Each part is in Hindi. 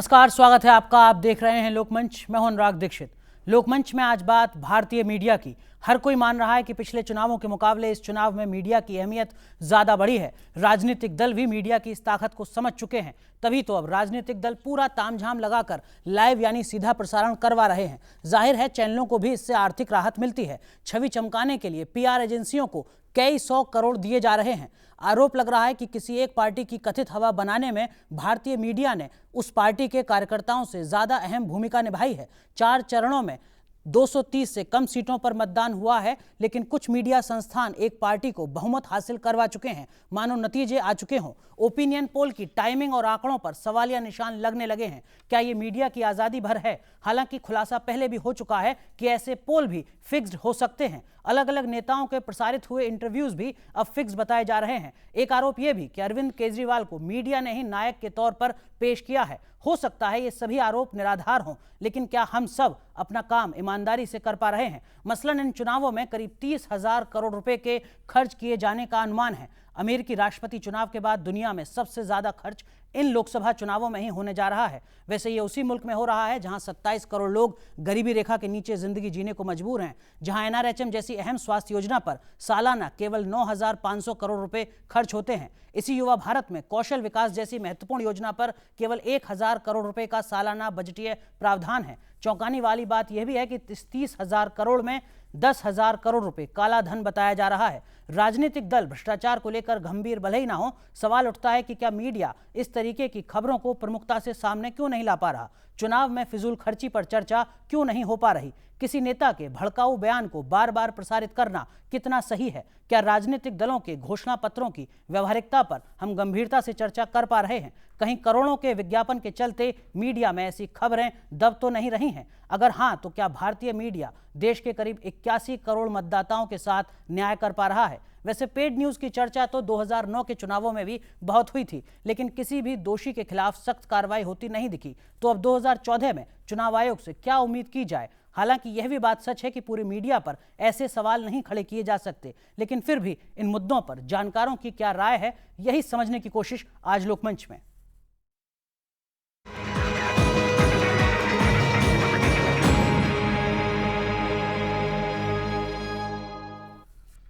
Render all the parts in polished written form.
नमस्कार, स्वागत है आपका। आप देख रहे हैं लोकमंच। मैं हूं अनुराग दीक्षित। लोकमंच में आज बात भारतीय मीडिया की। हर कोई मान रहा है कि पिछले चुनावों के मुकाबले इस चुनाव में मीडिया की अहमियत ज्यादा बढ़ी है। राजनीतिक दल भी मीडिया की इस ताकत को समझ चुके हैं, तभी तो अब राजनीतिक दल पूरा तामझाम लगाकर लाइव यानी सीधा प्रसारण करवा रहे हैं। जाहिर है चैनलों को भी इससे आर्थिक राहत मिलती है। छवि चमकाने के लिए पीआर एजेंसियों को कई 100 करोड़ दिए जा रहे हैं। आरोप लग रहा है कि किसी एक पार्टी की कथित हवा बनाने में भारतीय मीडिया ने उस पार्टी के कार्यकर्ताओं से ज्यादा अहम भूमिका निभाई है। 4 चरणों में 230 से कम सीटों पर मतदान हुआ है, लेकिन कुछ मीडिया संस्थान एक पार्टी को बहुमत हासिल करवा चुके हैं, मानो नतीजे आ चुके हों। ओपिनियन पोल की टाइमिंग और आंकड़ों पर सवालिया निशान लगने लगे हैं। क्या ये मीडिया की आजादी भर है? हालांकि खुलासा पहले भी हो चुका है कि ऐसे पोल भी फिक्स्ड हो सकते हैं। अलग अलग नेताओं के प्रसारित हुए इंटरव्यूज भी अब फिक्स बताए जा रहे हैं। एक आरोप यह भी कि अरविंद केजरीवाल को मीडिया ने ही नायक के तौर पर पेश किया है। हो सकता है ये सभी आरोप निराधार हों, लेकिन क्या हम सब अपना काम ईमानदारी से कर पा रहे हैं? मसलन इन चुनावों में करीब 30,000 करोड़ रुपए के खर्च किए जाने का अनुमान है। अमेरिकी राष्ट्रपति चुनाव के बाद दुनिया में सबसे ज्यादा खर्च इन लोकसभा चुनावों में ही होने जा रहा है। वैसे ये उसी मुल्क में हो रहा है जहां 27 करोड़ लोग गरीबी रेखा के नीचे जिंदगी जीने को मजबूर हैं, जहां एनआरएचएम जैसी अहम स्वास्थ्य योजना पर सालाना केवल 9,500 करोड़ रुपए खर्च होते हैं। इसी युवा भारत में कौशल विकास जैसी महत्वपूर्ण योजना पर केवल 1,000 करोड़ रुपए का सालाना बजटीय प्रावधान है। चौंकाने वाली बात यह भी है कि 30,000 करोड़ में 10,000 करोड़ रुपए काला धन बताया जा रहा है। राजनीतिक दल भ्रष्टाचार को लेकर गंभीर भले ही ना हो, सवाल उठता है कि क्या मीडिया इस तरीके की खबरों को प्रमुखता से सामने क्यों नहीं ला पा रहा? चुनाव में फिजूल खर्ची पर चर्चा क्यों नहीं हो पा रही? किसी नेता के भड़काऊ बयान को बार बार प्रसारित करना कितना सही है? क्या राजनीतिक दलों के घोषणा पत्रों की व्यवहारिकता पर हम गंभीरता से चर्चा कर पा रहे हैं? कहीं करोड़ों के विज्ञापन के चलते मीडिया में ऐसी खबरें दब तो नहीं रही हैं? अगर हाँ, तो क्या भारतीय मीडिया देश के करीब 81 करोड़ मतदाताओं के साथ न्याय कर पा रहा है? वैसे पेड न्यूज की चर्चा तो 2009 के चुनावों में भी बहुत हुई थी, लेकिन किसी भी दोषी के खिलाफ सख्त कार्रवाई होती नहीं दिखी। तो अब 2014 में चुनाव आयोग से क्या उम्मीद की जाए? हालांकि यह भी बात सच है कि पूरी मीडिया पर ऐसे सवाल नहीं खड़े किए जा सकते, लेकिन फिर भी इन मुद्दों पर जानकारों की क्या राय है, यही समझने की कोशिश आज लोकमंच में।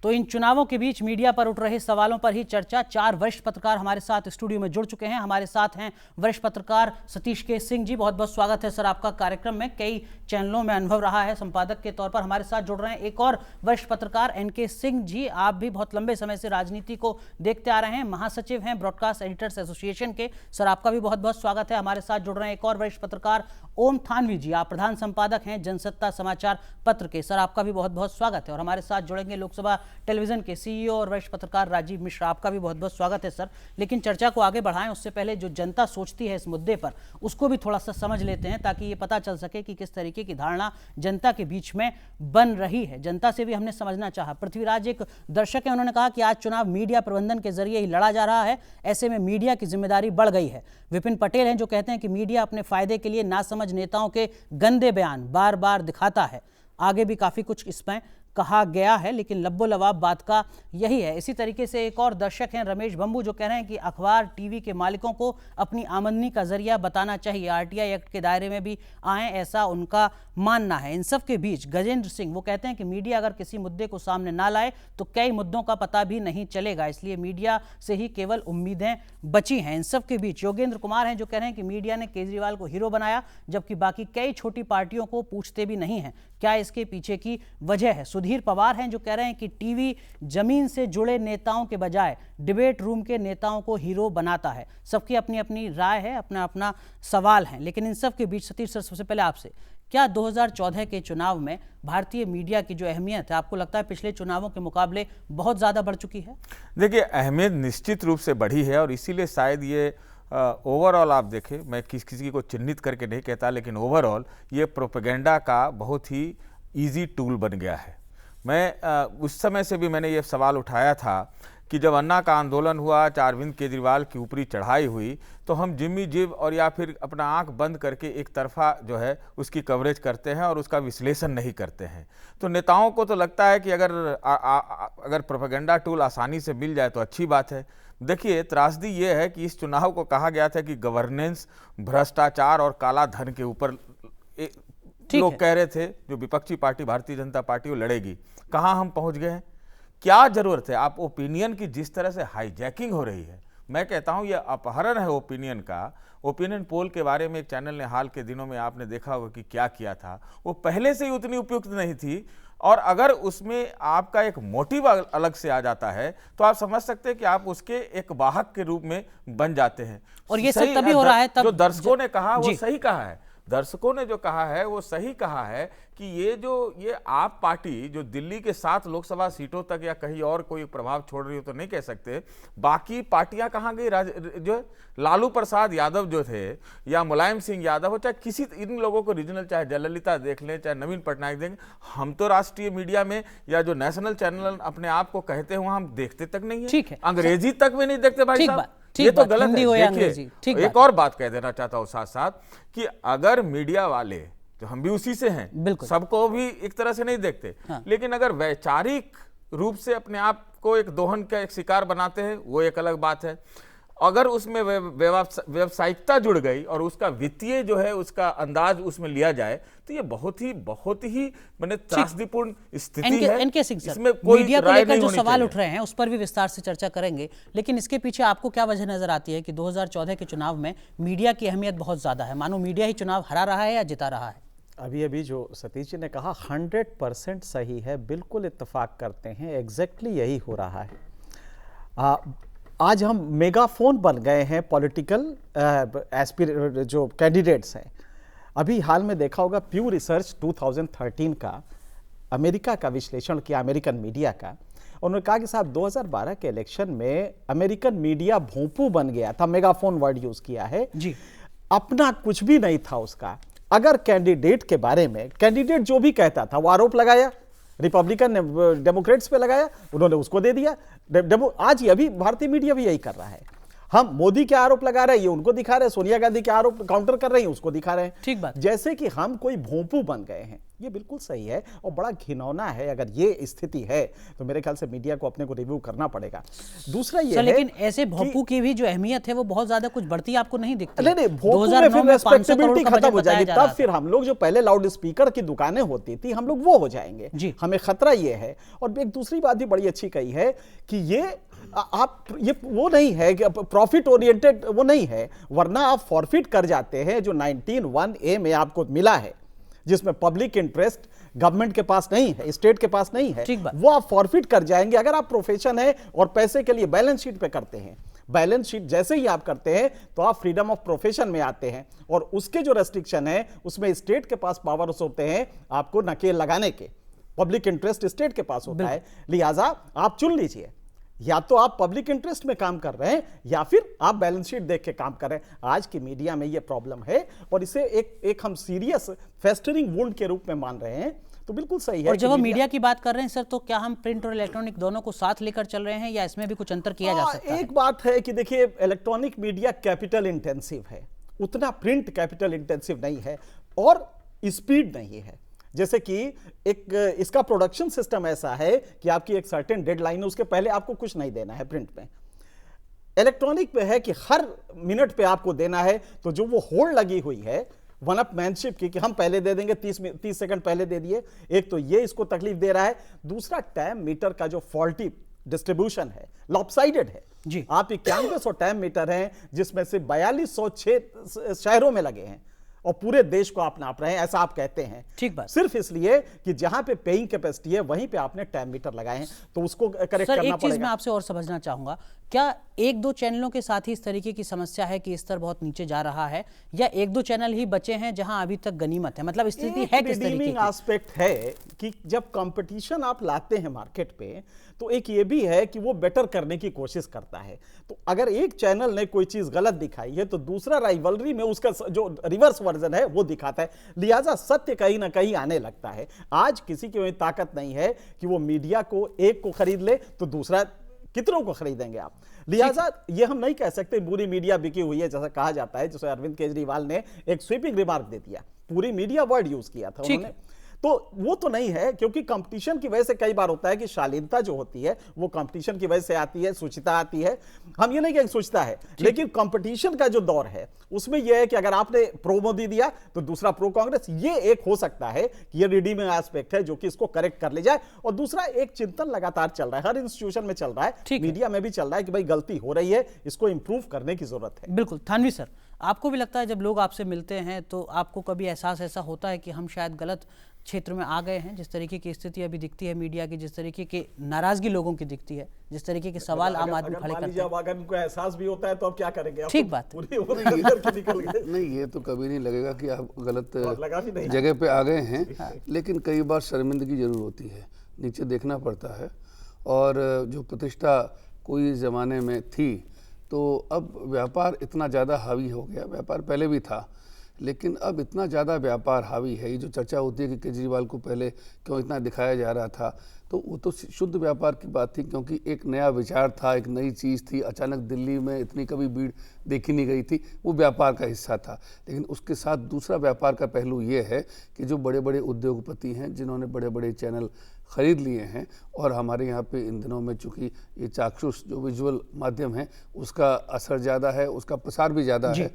तो इन चुनावों के बीच मीडिया पर उठ रहे सवालों पर ही चर्चा। 4 वरिष्ठ पत्रकार हमारे साथ स्टूडियो में जुड़ चुके हैं। हमारे साथ हैं वरिष्ठ पत्रकार सतीश के सिंह जी। बहुत बहुत स्वागत है सर आपका कार्यक्रम में। कई चैनलों में अनुभव रहा है संपादक के तौर पर। हमारे साथ जुड़ रहे हैं एक और वरिष्ठ पत्रकार एनके सिंह जी। आप भी बहुत लंबे समय से राजनीति को देखते आ रहे हैं, महासचिव हैं ब्रॉडकास्ट एडिटर्स एसोसिएशन के। सर आपका भी बहुत बहुत स्वागत है। हमारे साथ जुड़ रहे हैं एक और वरिष्ठ पत्रकार ओम थानवी जी। आप प्रधान संपादक हैं जनसत्ता समाचार पत्र के। सर आपका भी बहुत बहुत स्वागत है। और हमारे साथ जुड़ेंगे लोकसभा टेलीविजन के सीईओ और वरिष्ठ पत्रकार राजीव मिश्रा। आपका भी बहुत बहुत स्वागत है सर। लेकिन चर्चा को आगे बढ़ाएं उससे पहले जो जनता सोचती है इस मुद्दे पर, उसको भी थोड़ा सा समझ लेते हैं, ताकि ये पता चल सके कि किस तरीके की धारणा जनता के बीच में बन रही है। जनता से भी हमने समझना चाहा। पृथ्वीराज एक दर्शक है, उन्होंने कहा कि आज चुनाव मीडिया प्रबंधन के जरिए ही लड़ा जा रहा है, ऐसे में मीडिया की जिम्मेदारी बढ़ गई है। विपिन पटेल हैं जो कहते हैं कि मीडिया अपने फायदे के लिए नासमझ नेताओं के गंदे बयान बार बार दिखाता है। आगे भी काफी कुछ इसमें कहा गया है, लेकिन लब्बो लवाब बात का यही है। इसी तरीके से एक और दर्शक हैं रमेश बंबू, जो कह रहे हैं कि अखबार टीवी के मालिकों को अपनी आमदनी का जरिया बताना चाहिए, आरटीआई एक्ट के दायरे में भी आए, ऐसा उनका मानना है। इन सब के बीच गजेंद्र सिंह वो कहते हैं कि मीडिया अगर किसी मुद्दे को सामने ना लाए तो कई मुद्दों का पता भी नहीं चलेगा, इसलिए मीडिया से ही केवल उम्मीदें बची हैं। इन सब के बीच योगेंद्र कुमार हैं जो कह रहे हैं कि मीडिया ने केजरीवाल को हीरो बनाया, जबकि बाकी कई छोटी पार्टियों को पूछते भी नहीं हैं। क्या इसके पीछे की वजह है? सुधीर पवार हैं जो कह रहे हैं कि टीवी जमीन से जुड़े नेताओं के बजाय डिबेट रूम के नेताओं को हीरो बनाता है। सबकी अपनी अपनी राय है, अपना अपना सवाल है। लेकिन इन सब के बीच सतीश सर, सबसे पहले आपसे, क्या 2014 के चुनाव में भारतीय मीडिया की जो अहमियत है, आपको लगता है पिछले चुनावों के मुकाबले बहुत ज़्यादा बढ़ चुकी है? देखिए, अहमियत निश्चित रूप से बढ़ी है और इसीलिए शायद ये ओवरऑल आप देखें, मैं किसी को चिन्हित करके नहीं कहता, लेकिन ओवरऑल ये प्रोपेगेंडा का बहुत ही इजी टूल बन गया है। मैं उस समय से भी मैंने ये सवाल उठाया था कि जब अन्ना का आंदोलन हुआ, अरविंद केजरीवाल की ऊपरी चढ़ाई हुई, तो हम जिम्मी जिब और या फिर अपना आंख बंद करके एक तरफा जो है उसकी कवरेज करते हैं और उसका विश्लेषण नहीं करते हैं। तो नेताओं को तो लगता है कि अगर प्रोपेगेंडा टूल आसानी से मिल जाए तो अच्छी बात है। देखिए, त्रासदी ये है कि इस चुनाव को कहा गया था कि गवर्नेंस, भ्रष्टाचार और काला धन के ऊपर लोग कह रहे थे, जो विपक्षी पार्टी भारतीय जनता पार्टी वो लड़ेगी। कहाँ हम पहुंच गए हैं? क्या जरूरत है? आप ओपिनियन की जिस तरह से हाईजैकिंग हो रही है, मैं कहता हूं यह अपहरण है ओपिनियन का। ओपिनियन पोल के बारे में एक चैनल ने हाल के दिनों में आपने देखा होगा कि क्या किया था, वो पहले से ही उतनी उपयुक्त नहीं थी, और अगर उसमें आपका एक मोटिव अलग से आ जाता है तो आप समझ सकते हैं कि आप उसके एक वाहक के रूप में बन जाते हैं। और ये सब तभी हो रहा है तब जो दर्शकों ने कहा वो सही कहा है। दर्शकों ने जो कहा है वो सही कहा है कि ये आप पार्टी जो दिल्ली के 7 लोकसभा सीटों तक या कहीं और कोई प्रभाव छोड़ रही हो तो नहीं कह सकते, बाकी पार्टियां कहां गई? जो लालू प्रसाद यादव जो थे या मुलायम सिंह यादव हो, चाहे किसी इन लोगों को रीजनल, चाहे जयललिता देख लें, चाहे नवीन पटनायक देखें, हम तो राष्ट्रीय मीडिया में या जो नेशनल चैनल अपने आप को कहते हैं हम देखते तक नहीं है। ठीक है, अंग्रेजी तक भी नहीं देखते भाई साहब, ये तो गलत है। देखिए, एक और बात कह देना चाहता हूं साथ साथ कि अगर मीडिया वाले, जो हम भी उसी से हैं, सबको भी एक तरह से नहीं देखते, लेकिन अगर वैचारिक रूप से अपने आप को एक दोहन का एक शिकार बनाते हैं, वो एक अलग बात है। अगर उसमें व्यावसायिकता जुड़ गई और उसका वित्तीय जो है उसका अंदाज उसमें लिया जाए तो ये बहुत ही मैंने त्रासदीपूर्ण स्थिति है। एनके सिंह सर, इसमें कोई मीडिया को लेकर जो सवाल चाहिए। उठ रहे हैं उस पर भी विस्तार से चर्चा करेंगे, लेकिन इसके पीछे आपको क्या वजह नजर आती है कि 2014 के चुनाव में मीडिया की अहमियत बहुत ज्यादा है? मानो मीडिया ही चुनाव हरा रहा है या जिता रहा है? अभी जो सतीश जी ने कहा 100% सही है, बिल्कुल इत्तेफाक करते हैं, एग्जैक्टली यही हो रहा है। आज हम मेगाफोन बन गए हैं पॉलिटिकल जो कैंडिडेट्स हैं। अभी हाल में देखा होगा प्यू रिसर्च 2013 का अमेरिका का विश्लेषण किया, अमेरिकन मीडिया का। उन्होंने कहा कि साहब 2012 के इलेक्शन में अमेरिकन मीडिया भोंपू बन गया था, मेगाफोन वर्ड यूज किया है जी। अपना कुछ भी नहीं था उसका। अगर कैंडिडेट के बारे में, कैंडिडेट जो भी कहता था वो आरोप लगाया, रिपब्लिकन ने डेमोक्रेट्स पे लगाया, उन्होंने उसको दे दिया। आज अभी भारतीय मीडिया भी यही कर रहा है। हम मोदी के आरोप लगा रहे हैं, ये उनको दिखा रहे हैं, सोनिया गांधी के आरोप काउंटर कर रहे हैं, उसको दिखा रहे हैं। ठीक बात। जैसे कि हम कोई भोंपू बन गए हैं, ये बिल्कुल सही है और बड़ा घिनौना है। अगर ये स्थिति है तो मेरे ख्याल से मीडिया को अपने को रिव्यू करना पड़ेगा। दूसरा ये है, लेकिन ऐसे भोंपू की भी जो अहमियत है वो बहुत ज्यादा कुछ बढ़ती आपको नहीं दिखती। नहीं, भोंपू में फिर रेस्पेक्टेबिलिटी खत्म हो जाएगी। तब फिर हम लोग जो पहले लाउड स्पीकर की दुकानें होती थी, हम लोग वो हो जाएंगे। हमें खतरा ये है। और एक दूसरी बात भी बड़ी अच्छी कही है कि ये वो नहीं है कि प्रॉफिट ओरिएंटेड, वो नहीं है, वरना आप फॉरफिट कर जाते हैं जो 19(1)(a) में आपको मिला है, जिसमें पब्लिक इंटरेस्ट गवर्नमेंट के पास नहीं है, स्टेट के पास नहीं है, वो आप फॉरफिट कर जाएंगे अगर आप प्रोफेशन है और पैसे के लिए बैलेंस शीट पे करते हैं। बैलेंस शीट जैसे ही आप करते हैं तो आप फ्रीडम ऑफ प्रोफेशन में आते हैं, और उसके जो रेस्ट्रिक्शन है उसमें स्टेट के पास पावर्स होते हैं आपको नकेल लगाने के। पब्लिक इंटरेस्ट स्टेट के पास होता है, लिहाजा आप चुन लीजिए, या तो आप पब्लिक इंटरेस्ट में काम कर रहे हैं या फिर आप बैलेंस शीट देख के काम कर रहे हैं। आज की मीडिया में ये प्रॉब्लम है और इसे एक हम सीरियस फेस्टरिंग वुंड के रूप में मान रहे हैं। तो बिल्कुल सही है। और जब हम मीडिया की बात कर रहे हैं सर, तो क्या हम प्रिंट और इलेक्ट्रॉनिक दोनों को साथ लेकर चल रहे हैं या इसमें भी कुछ अंतर किया जा सकता है? एक बात है कि देखिए, इलेक्ट्रॉनिक मीडिया कैपिटल इंटेंसिव है, उतना प्रिंट कैपिटल इंटेंसिव नहीं है और स्पीड नहीं है। जैसे कि एक इसका प्रोडक्शन सिस्टम ऐसा है कि आपकी एक सर्टेन डेडलाइन है, उसके पहले आपको कुछ नहीं देना है। प्रिंट में, इलेक्ट्रॉनिक पे है कि हर मिनट पे आपको देना है। तो जो वो होल्ड लगी हुई है वन अप मैनशिप की कि हम पहले दे देंगे, 30 सेकंड पहले दे दिए, एक तो ये इसको तकलीफ दे रहा है। दूसरा, टैम मीटर का जो फॉल्टी डिस्ट्रीब्यूशन है, लॉपसाइडेड है जी। आप 9100 टैम मीटर हैं जिसमें से 4206 शहरों में लगे हैं और पूरे देश को आप नाप रहे हैं, ऐसा आप कहते हैं। ठीक बात। सिर्फ इसलिए कि जहां पे पेइंग कैपेसिटी है वहीं पे आपने टैम मीटर लगाए हैं, तो उसको करेक्ट करना पड़ेगा। एक चीज मैं आपसे और समझना चाहूंगा, क्या 1-2 चैनलों के साथ ही इस तरीके की समस्या है कि स्तर बहुत नीचे जा रहा है, या 1-2 चैनल ही बचे हैं जहां अभी तक गनीमत है? मतलब स्थिति है किस तरीके की? एस्पेक्ट है कि जब कंपटीशन आप लाते हैं मार्केट पे, तो एक ये भी है कि वो बेटर करने की कोशिश करता है। तो अगर एक चैनल ने कोई चीज गलत दिखाई है तो दूसरा राइवलरी में उसका जो रिवर्स वर्जन है वो दिखाता है, लिहाजा सत्य कहीं ना कहीं आने लगता है। आज किसी की कोई ताकत नहीं है कि वो मीडिया को एक को खरीद ले तो दूसरा कितनों को खरीदेंगे आप। लिहाजा ये हम नहीं कह सकते पूरी मीडिया बिकी हुई है जैसा कहा जाता है, जैसे अरविंद केजरीवाल ने एक स्वीपिंग रिमार्क दे दिया, पूरी मीडिया वर्ड यूज किया था उन्होंने। तो वो तो नहीं है, क्योंकि कंपटीशन की वजह से कई बार होता है कि शालीनता जो होती है वो कंपटीशन की वजह से आती है, शुचिता आती है। हम ये नहीं कहेंगे शुचिता है, लेकिन कंपटीशन का जो दौर है उसमें यह है कि अगर आपने प्रो मोदी दिया तो दूसरा प्रो कांग्रेस, ये एक हो सकता है कि ये रिडीमिंग एस्पेक्ट है जो कि इसको करेक्ट कर ले जाए। और दूसरा एक चिंतन लगातार चल रहा है, हर इंस्टीट्यूशन में चल रहा है, मीडिया में भी चल रहा है कि भाई गलती हो रही है, इसको इंप्रूव करने की जरूरत है। बिल्कुल। थानवी सर, आपको भी लगता है जब लोग आपसे मिलते हैं तो आपको कभी एहसास ऐसा होता है कि हम शायद गलत क्षेत्र में आ गए हैं? जिस तरीके की स्थिति अभी दिखती है मीडिया की, जिस तरीके की नाराजगी लोगों की दिखती है, जिस तरीके के सवाल आम आदमी खड़े करते हैं, अगर उनको एहसास भी होता है तो अब क्या करेंगे? ठीक बात। नहीं, ये तो कभी नहीं लगेगा कि आप गलत जगह पे आ गए हैं, लेकिन कई बार शर्मिंदगी जरूर होती है, नीचे देखना पड़ता है। और जो प्रतिष्ठा कोई ज़माने में थी, तो अब व्यापार इतना ज़्यादा हावी हो गया। व्यापार पहले भी था, लेकिन अब इतना ज़्यादा व्यापार हावी है। ये जो चर्चा होती है कि केजरीवाल को पहले क्यों इतना दिखाया जा रहा था, तो वो तो शुद्ध व्यापार की बात थी, क्योंकि एक नया विचार था, एक नई चीज़ थी। अचानक दिल्ली में इतनी कभी भीड़ देखी नहीं गई थी, वो व्यापार का हिस्सा था। लेकिन उसके साथ दूसरा व्यापार का पहलू ये है कि जो बड़े बड़े उद्योगपति हैं, जिन्होंने बड़े बड़े चैनल खरीद लिए हैं, और हमारे यहाँ पे इन दिनों में चूँकि ये चाक्षुष जो विजुअल माध्यम है उसका असर ज़्यादा है, उसका प्रसार भी ज़्यादा है,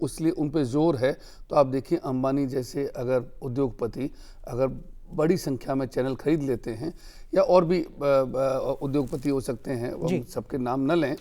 इसलिए उन पे जोर है। तो आप देखिए, अंबानी जैसे अगर उद्योगपति अगर बड़ी संख्या में चैनल खरीद लेते हैं, या और भी उद्योगपति हो सकते हैं, वो सबके नाम न लें,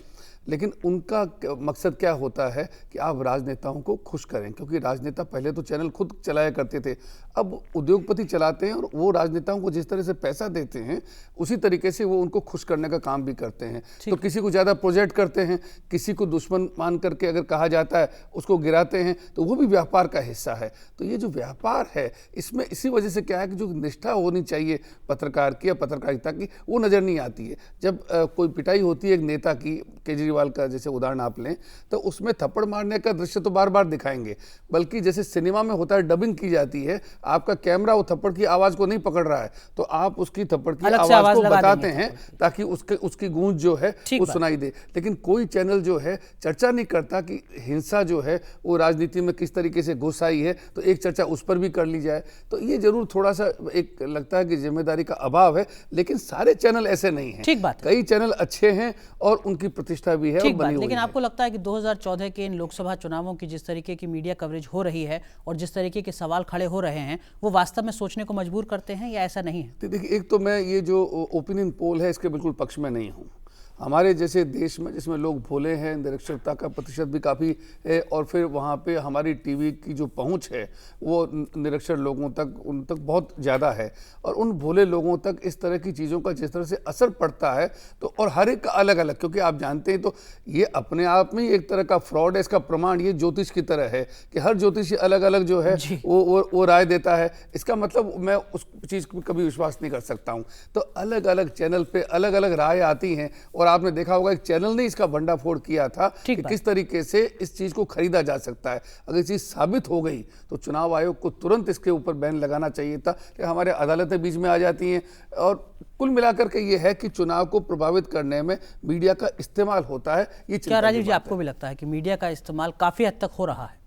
लेकिन उनका मकसद क्या होता है कि आप राजनेताओं को खुश करें, क्योंकि राजनेता पहले तो चैनल खुद चलाया करते थे, अब उद्योगपति चलाते हैं, और वो राजनेताओं को जिस तरह से पैसा देते हैं उसी तरीके से वो उनको खुश करने का काम भी करते हैं। तो किसी को ज़्यादा प्रोजेक्ट करते हैं, किसी को दुश्मन मान करके अगर कहा जाता है उसको गिराते हैं, तो वो भी व्यापार का हिस्सा है। तो ये जो व्यापार है, इसमें इसी वजह से क्या है कि जो निष्ठा होनी चाहिए पत्रकार की या पत्रकारिता की, वो नज़र नहीं आती है। जब कोई पिटाई होती है एक नेता की, केजरीवाल का जैसे उदाहरण आप लें, तो उसमें थप्पड़ मारने का दृश्य तो बार बार दिखाएंगे, बल्कि जैसे सिनेमा में होता है डबिंग की जाती है, आपका कैमरा वो थप्पड़ की आवाज को नहीं पकड़ रहा है, तो आप उसकी थप्पड़ की आवाज को बताते हैं ताकि उसकी गूंज जो है वो सुनाई दे। लेकिन कोई चैनल जो है चर्चा नहीं करता कि हिंसा जो है वो राजनीति में किस तरीके से घुस आई है, तो एक चर्चा उस पर भी कर ली जाए। तो ये जरूर थोड़ा सा एक लगता है कि जिम्मेदारी का अभाव है, लेकिन सारे चैनल ऐसे नहीं हैं। ठीक बात, कई चैनल अच्छे हैं और उनकी प्रतिष्ठा भी है। ठीक बात, लेकिन आपको लगता है कि 2014 के इन लोकसभा चुनावों की जिस तरीके की मीडिया कवरेज हो रही है और जिस तरीके के सवाल खड़े हो रहे हैं, वो वास्तव में सोचने को मजबूर करते हैं, या ऐसा नहीं है? देखिए, एक तो मैं ये जो ओपिनियन पोल है इसके बिल्कुल पक्ष में नहीं हूँ। हमारे जैसे देश में जिसमें लोग भोले हैं, निरक्षरता का प्रतिशत भी काफ़ी है, और फिर वहाँ पे हमारी टीवी की जो पहुँच है वो निरक्षर लोगों तक, उन तक बहुत ज़्यादा है, और उन भोले लोगों तक इस तरह की चीज़ों का जिस तरह से असर पड़ता है, तो और हर एक का अलग अलग, क्योंकि आप जानते हैं तो ये अपने आप में एक तरह का फ्रॉड है। इसका प्रमाण ये ज्योतिष की तरह है कि हर ज्योतिषी अलग अलग जो है वो राय देता है। इसका मतलब मैं उस चीज़ को कभी विश्वास नहीं कर सकता हूँ। तो अलग अलग चैनल पर अलग अलग राय आती हैं, और आपने देखा होगा एक चैनल ने इसका भंडाफोड़ किया था कि किस तरीके से इस चीज को खरीदा जा सकता है। अगर चीज साबित हो गई तो चुनाव आयोग को तुरंत इसके ऊपर बैन लगाना चाहिए था, कि हमारे अदालतें बीच में आ जाती हैं। और कुल मिलाकर के ये है कि चुनाव को प्रभावित करने में मीडिया का इस्तेमाल होता है। ये क्या राजीव जी, आपको भी लगता है कि मीडिया का इस्तेमाल काफी हद तक हो रहा है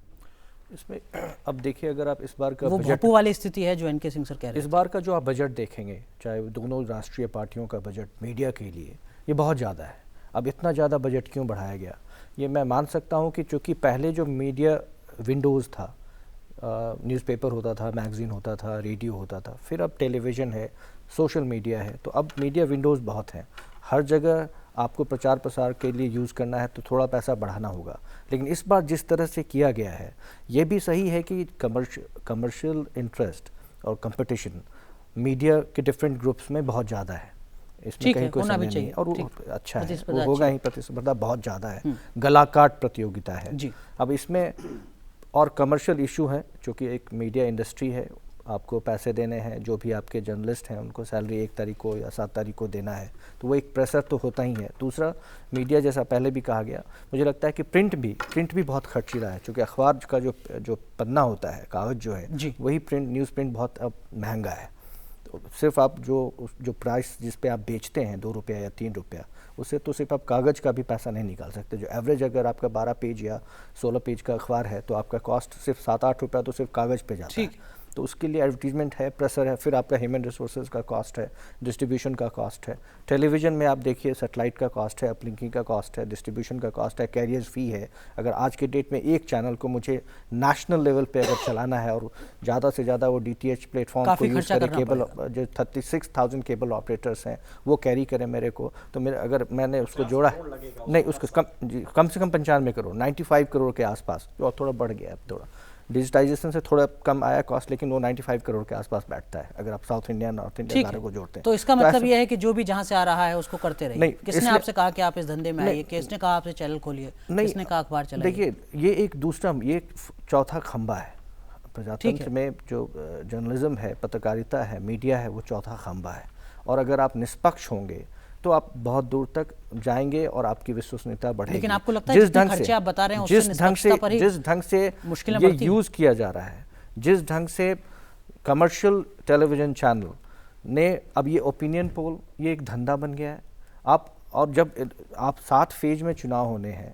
इसमें? अब देखिए, अगर आप इस बार का वो भोपू वाली स्थिति है जो एनके सिंह सर कह रहे हैं, इस बार का जो आप बजट देखेंगे, चाहे दोनों राष्ट्रीय पार्टियों का बजट मीडिया के लिए, ये बहुत ज़्यादा है। अब इतना ज़्यादा बजट क्यों बढ़ाया गया? ये मैं मान सकता हूँ कि चूँकि पहले जो मीडिया विंडोज़ था, न्यूज़पेपर होता था, मैगज़ीन होता था, रेडियो होता था, फिर अब टेलीविज़न है, सोशल मीडिया है, तो अब मीडिया विंडोज़ बहुत हैं। हर जगह आपको प्रचार प्रसार के लिए यूज़ करना है तो थोड़ा पैसा बढ़ाना होगा। लेकिन इस बार जिस तरह से किया गया है, ये भी सही है कि कमर्शियल इंटरेस्ट और कंपटीशन मीडिया के डिफरेंट ग्रुप्स में बहुत ज़्यादा है। इसमें कहीं कोई समय नहीं, और वो अच्छा है, वो होगा ही। प्रतिस्पर्धा बहुत ज़्यादा है, गलाकाट प्रतियोगिता है। अब इसमें और कमर्शियल इशू है, चूँकि एक मीडिया इंडस्ट्री है, आपको पैसे देने हैं, जो भी आपके जर्नलिस्ट हैं उनको सैलरी 1 तारीख को या 7 तारीख को देना है, तो वो एक प्रेशर तो होता ही है। दूसरा, मीडिया जैसा पहले भी कहा गया, मुझे लगता है कि प्रिंट भी बहुत खर्चीला है, क्योंकि अखबार का जो पन्ना होता है, कागज़ जो है, वही न्यूज़ प्रिंट बहुत अब महंगा है। तो सिर्फ आप जो प्राइस जिस पे आप बेचते हैं 2 रुपया या 3 रुपया, उससे तो सिर्फ आप कागज़ का भी पैसा नहीं निकाल सकते। जो एवरेज अगर आपका 12 पेज या 16 पेज का अखबार है, तो आपका कॉस्ट सिर्फ 7-8 रुपया तो सिर्फ कागज़ पे जाता है। तो उसके लिए एडवर्टीजमेंट है, प्रेशर है, फिर आपका ह्यूमन रिसोर्सेज का कॉस्ट है, डिस्ट्रीब्यूशन का कॉस्ट है। टेलीविज़न में आप देखिए सैटेलाइट का कॉस्ट है, अपलिंकिंग का कॉस्ट है, डिस्ट्रीब्यूशन का कॉस्ट है, कैरियर फ़ी है। अगर आज के डेट में एक चैनल को मुझे नेशनल लेवल पे अगर चलाना है और ज़्यादा से ज़्यादा वो DTH प्लेटफॉर्म को यूज़ करें, केबल जो 36,000 केबल ऑपरेटर्स हैं वो कैरी करें मेरे को, तो मेरे अगर मैंने उसको जोड़ा नहीं, उसको कम से कम 95 करोड़, 95 करोड़ के आसपास, जो थोड़ा बढ़ गया अब, थोड़ा डिजिटाइजेशन से थोड़ा कम आया कॉस्ट, लेकिन वो 95 करोड़ के आसपास बैठता है अगर आप साउथ इंडिया नॉर्थ इंडिया सारे को जोड़ते हैं। तो इसका मतलब ये है कि जो भी जहाँ से आ रहा है उसको करते रहिए। नहीं, किसने आपसे कहा कि आप इस धंधे में आइए? किसने कहा आपसे चैनल खोलिए? किसने कहा अखबार चलाइए? देखिए, ये एक दूसरा, ये चौथा खंबा है प्रजातंत्र में। जो जर्नलिज्म है, पत्रकारिता है, मीडिया है, वो चौथा खंबा है। और अगर आप निष्पक्ष होंगे तो आप बहुत दूर तक जाएंगे और आपकी विश्वसनीयता बढ़ेगी। लेकिन आपको लगता है जिस ढंग से आप बता रहे हैं जिस ढंग से ये यूज किया जा रहा है, जिस ढंग से कमर्शियल टेलीविजन चैनल ने अब ये ओपिनियन पोल, ये एक धंधा बन गया है। आप और जब आप 7 फेज में चुनाव होने हैं,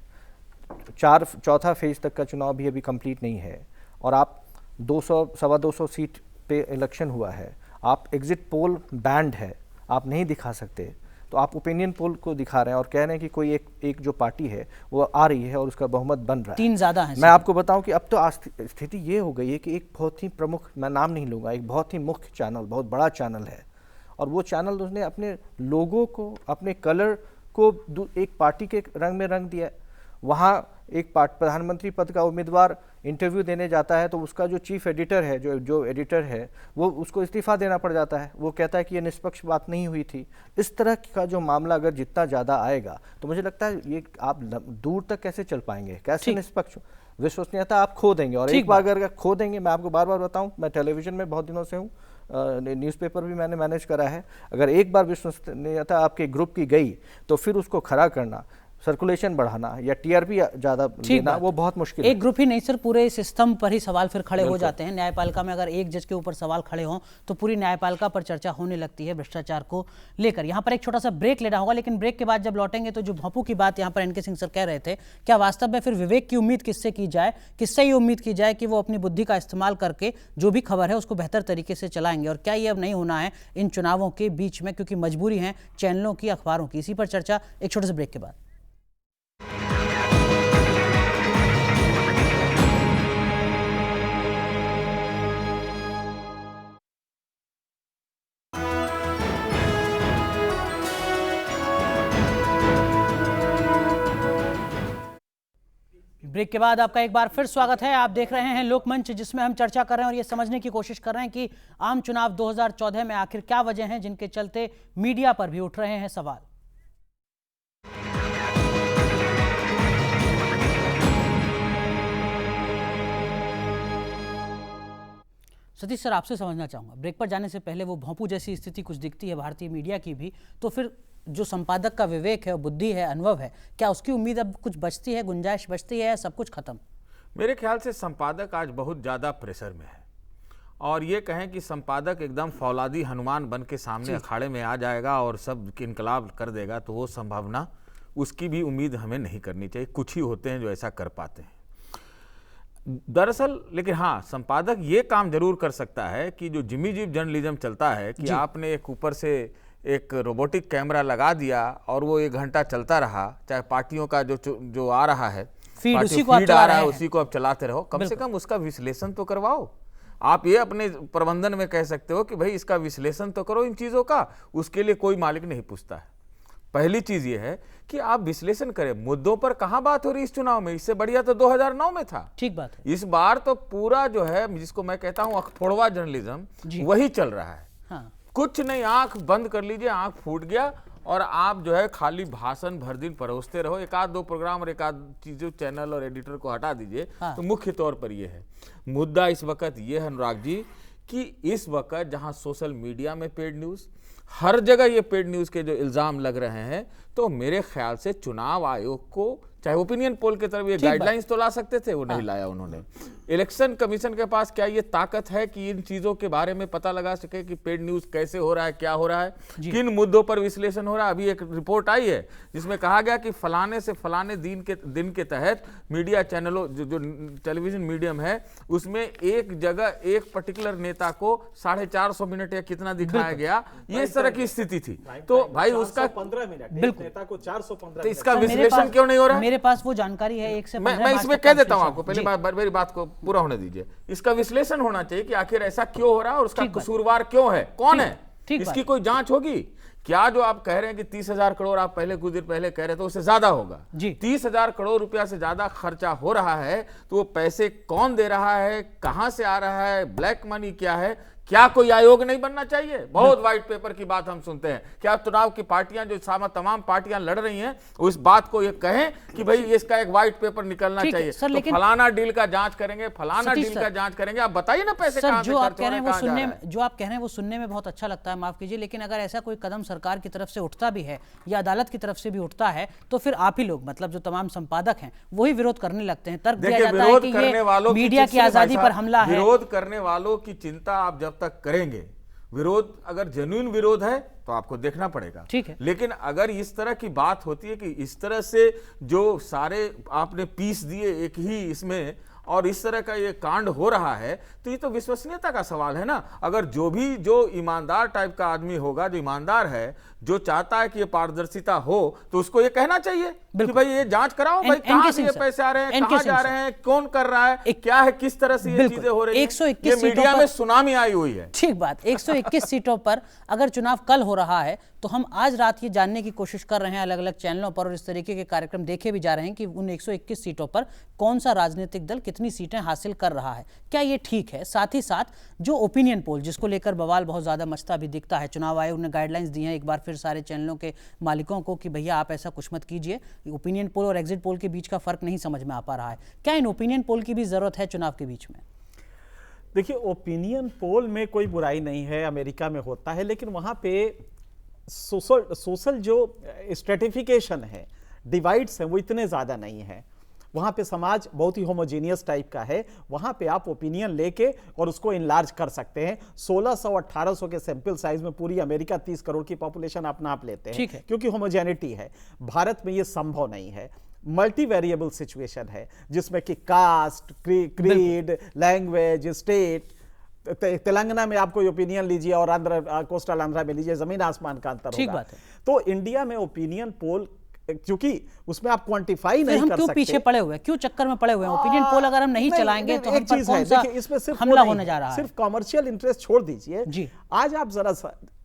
चौथा फेज तक का चुनाव भी अभी कंप्लीट नहीं है, और आप 200-225 सीट पे इलेक्शन हुआ है, आप एग्जिट पोल बैंड है, आप नहीं दिखा सकते, तो आप ओपिनियन पोल को दिखा रहे हैं और कह रहे हैं कि कोई एक जो पार्टी है वो आ रही है और उसका बहुमत बन रहा है। 3 ज़्यादा है। मैं आपको बताऊं कि अब तो स्थिति ये हो गई है कि एक बहुत ही प्रमुख, मैं नाम नहीं लूँगा, एक बहुत ही मुख्य चैनल, बहुत बड़ा चैनल है, और वो चैनल उसने अपने लोगों को, अपने कलर को एक पार्टी के रंग में रंग दिया है। वहाँ एक प्रधानमंत्री पद का उम्मीदवार इंटरव्यू देने जाता है तो उसका जो चीफ एडिटर है, जो एडिटर है, वो उसको इस्तीफा देना पड़ जाता है। वो कहता है कि ये निष्पक्ष बात नहीं हुई थी। इस तरह का जो मामला अगर जितना ज़्यादा आएगा तो मुझे लगता है ये आप दूर तक कैसे चल पाएंगे, कैसे निष्पक्ष, विश्वसनीयता आप खो देंगे। और एक बार अगर खो देंगे, मैं आपको बार बार बताऊँ, मैं टेलीविज़न में बहुत दिनों से हूँ, न्यूज़पेपर भी मैंने मैनेज करा है। अगर एक बार विश्वसनीयता आपके ग्रुप की गई तो फिर उसको खड़ा करना, सर्कुलेशन बढ़ाना या टीआरपी ज़्यादा देना, वो बहुत मुश्किल है। एक ग्रुप ही नहीं सर, पूरे सिस्टम पर ही सवाल फिर खड़े हो जाते हैं। न्यायपालिका में अगर एक जज के ऊपर सवाल खड़े हों तो पूरी न्यायपालिका पर चर्चा होने लगती है भ्रष्टाचार को लेकर। यहाँ पर एक छोटा सा ब्रेक लेना होगा, लेकिन ब्रेक के बाद जब लौटेंगे तो जो भोंपू की बात यहाँ पर एनके सिंह सर कह रहे थे, क्या वास्तव में फिर विवेक की उम्मीद किससे की जाए? किससे ये उम्मीद की जाए कि वो अपनी बुद्धि का इस्तेमाल करके जो भी खबर है उसको बेहतर तरीके से चलाएंगे? और क्या ये अब नहीं होना है इन चुनावों के बीच में, क्योंकि मजबूरी है चैनलों की, अखबारों की? इसी पर चर्चा एक छोटे से ब्रेक के बाद। ब्रेक के बाद आपका एक बार फिर स्वागत है। आप देख रहे हैं लोकमंच, जिसमें हम चर्चा कर रहे हैं और ये समझने की कोशिश कर रहे हैं कि आम चुनाव 2014 में आखिर क्या वजह हैं जिनके चलते मीडिया पर भी उठ रहे हैं सवाल। सतीश सर, आपसे समझना चाहूंगा, ब्रेक पर जाने से पहले वो भोंपू जैसी स्थिति कुछ दिखती है भारतीय मीडिया की भी, तो फिर जो संपादक का विवेक है, बुद्धि है, अनुभव है, क्या उसकी उम्मीद अब कुछ बचती है, गुंजाइश बचती है, सब कुछ खत्म? मेरे ख्याल से संपादक आज बहुत ज़्यादा प्रेशर में है, और ये कहें कि संपादक एकदम फौलादी हनुमान बन के सामने अखाड़े में आ जाएगा और सब इनकलाब कर देगा, तो वो संभावना, उसकी भी उम्मीद हमें नहीं करनी चाहिए। कुछ ही होते हैं जो ऐसा कर पाते हैं दरअसल। लेकिन हाँ, संपादक ये काम जरूर कर सकता है कि जो जिमी जीप जर्नलिज्म चलता है कि आपने एक ऊपर से एक रोबोटिक कैमरा लगा दिया और वो 1 घंटा चलता रहा, चाहे पार्टियों का जो आ रहा है, फीड आ रहा है, उसी को आप चलाते रहो। कम से कम उसका विश्लेषण तो करवाओ। आप ये अपने प्रबंधन में कह सकते हो कि भाई इसका विश्लेषण तो करो इन चीज़ों का, उसके लिए कोई मालिक नहीं पूछता है। पहली चीज ये है कि आप विश्लेषण करें मुद्दों पर। कहां बात हो रही इस चुनाव में? इससे बढ़िया तो 2009 में था। ठीक बात है। इस बार तो पूरा जो है, जिसको मैं कहता हूं अखफोड़वा जर्नलिज्म, वही चल रहा है। हाँ। कुछ नहीं, आंख बंद कर लीजिए, आंख फूट गया और आप जो है खाली भाषण भर दिन परोसते रहो। 1-2 प्रोग्राम और 1-2 चीजों, चैनल और एडिटर को हटा दीजिए। हाँ। तो मुख्य तौर पर यह है मुद्दा इस वक्त ये है अनुराग जी, कि इस वक्त जहां सोशल मीडिया में पेड न्यूज, हर जगह ये पेड न्यूज के जो इल्जाम लग रहे हैं, तो मेरे ख्याल से चुनाव आयोग को चाहे ओपिनियन पोल की तरफ ये गाइडलाइंस तो ला सकते थे, वो नहीं लाया उन्होंने। इलेक्शन कमीशन के पास क्या ये ताकत है कि इन चीजों के बारे में पता लगा सके कि पेड न्यूज कैसे हो रहा है, क्या हो रहा है, किन मुद्दों पर विश्लेषण हो रहा है? अभी एक रिपोर्ट आई है जिसमें कहा गया कि फलाने से फलाने दिन के तहत मीडिया चैनलों जो टेलीविजन मीडियम है उसमें एक जगह एक पर्टिकुलर नेता को 450 मिनट या कितना दिखाया गया, ये इस तरह की स्थिति थी। तो भाई उसका 15 मिनट बिल्कुल नेता को 415 तो इसका विश्लेषण क्यों नहीं हो रहा है? मेरे पास वो जानकारी है 1 से 15 मैं मार्च इसमें तक कह का देता हूं विश्लेषण। आपको, पहले जी, मेरी बात को पूरा होने दीजिए। इसका विश्लेषण होना चाहिए कि आखिर ऐसा क्यों हो रहा है और उसका कसूरवार क्यों है, कौन है, ठीक इसकी बात। कोई जांच होगी क्या? जो आप कह रहे हैं कि 30,000 करोड़ आप पहले कुछ दिन पहले कह रहे थे उससे ज्यादा होगा जी। 30,000 करोड़ रुपया से ज्यादा खर्चा हो रहा है, तो वो पैसे कौन दे रहा है, कहां से आ रहा है, ब्लैक मनी क्या है? क्या कोई आयोग नहीं बनना चाहिए? बहुत व्हाइट पेपर की बात हम सुनते हैं। क्या चुनाव की पार्टियां जो तमाम पार्टियां लड़ रही हैं वो इस बात को ये कहें कि भाई इसका एक व्हाइट पेपर निकलना ठीक है, चाहिए, सर, तो लेकिन फलाना डील का जांच करेंगे, फलाना सतीश डील सर, का जांच करेंगे? आप बताइए ना पैसे सर कहां से जो आप खर्च कह हो रहे रहे हैं हैं, वो कहां जा सुनने रहा है? में जो आप कह रहे हैं वो सुनने में बहुत अच्छा लगता है, माफ कीजिए, लेकिन अगर ऐसा कोई कदम सरकार की तरफ से उठता भी है या अदालत की तरफ से भी उठता है तो फिर आप ही लोग, मतलब जो तमाम संपादक हैं वही विरोध करने लगते हैं। तर्क दिया देखिए, जाता है विरोध कि करने वालों ये मीडिया की आजादी पर हमला है। विरोध करने वालों की चिंता आप जब तक करेंगे, विरोध अगर जेन्युइन विरोध है तो आपको देखना पड़ेगा, ठीक है। लेकिन अगर इस तरह की बात होती है कि इस तरह से जो सारे आपने पीस दिए एक ही इसमें और इस तरह का ये कांड हो रहा है, तो ये तो विश्वसनीयता का सवाल है ना। अगर जो ईमानदार टाइप का आदमी होगा, जो ईमानदार है, जो चाहता है कि ये पारदर्शिता हो, तो उसको ये कहना चाहिए कि भाई ये जांच कराओ, भाई कहां से ये पैसे आ रहे हैं, कहां जा रहे हैं, कौन कर रहा है, क्या है, किस तरह से ये चीजें हो रही हैं। 121 ये सीटों मीडिया पर- में सुनामी आई हुई है। ठीक बात, 121 सीटों पर अगर चुनाव कल हो रहा है तो हम आज रात ये जानने की कोशिश कर रहे हैं अलग अलग चैनलों पर, और इस तरीके के कार्यक्रम देखे भी जा रहे हैं कि उन 121 सीटों पर कौन सा राजनीतिक दल कितनी सीटें हासिल कर रहा है। क्या ये ठीक है? साथ ही साथ जो ओपिनियन पोल जिसको लेकर बवाल बहुत ज़्यादा मचता भी दिखता है, चुनाव आयोग ने गाइडलाइंस दी हैं एक बार फिर सारे चैनलों के मालिकों को कि भैया आप ऐसा कुछ मत कीजिए। ओपिनियन पोल और एग्जिट पोल के बीच का फर्क नहीं समझ में आ पा रहा है। क्या इन ओपिनियन पोल की भी ज़रूरत है चुनाव के बीच में? देखिए, ओपिनियन पोल में कोई बुराई नहीं है, अमेरिका में होता है, लेकिन वहां पे सोशल जो स्ट्रेटिफिकेशन है, डिवाइड्स हैं, वो इतने ज़्यादा नहीं है। वहाँ पे समाज बहुत ही होमोजीनियस टाइप का है। वहाँ पे आप ओपिनियन लेके और उसको इनलार्ज कर सकते हैं। 1600-1800 के सैंपल साइज में पूरी अमेरिका 30 करोड़ की पॉपुलेशन आप नाप लेते हैं, ठीक है। क्योंकि होमोजेनिटी है। भारत में ये संभव नहीं है, मल्टी वेरिएबल सिचुएशन है जिसमें कि caste, creed, language, state. Telangana में आप कोई ओपिनियन लीजिए और कोस्टल आंध्रा में लीजिए, जमीन आसमान का अंतर ठीक होगा। बात है। तो इंडिया में ओपिनियन पोल, क्योंकि उसमें आप क्वांटिफाई फिर नहीं हम कर क्यों सकते। पीछे पड़े हुए हैं? क्यों चक्कर में पड़े हुए हैं? ओपिनियन पोल अगर हम नहीं चलाएंगे तो हम एक पर चीज है, कौन सा देखिए, इसमें सिर्फ हमला वो होने नहीं जा है, रहा है? सिर्फ कमर्शियल इंटरेस्ट छोड़ दीजिए जी। आज आप जरा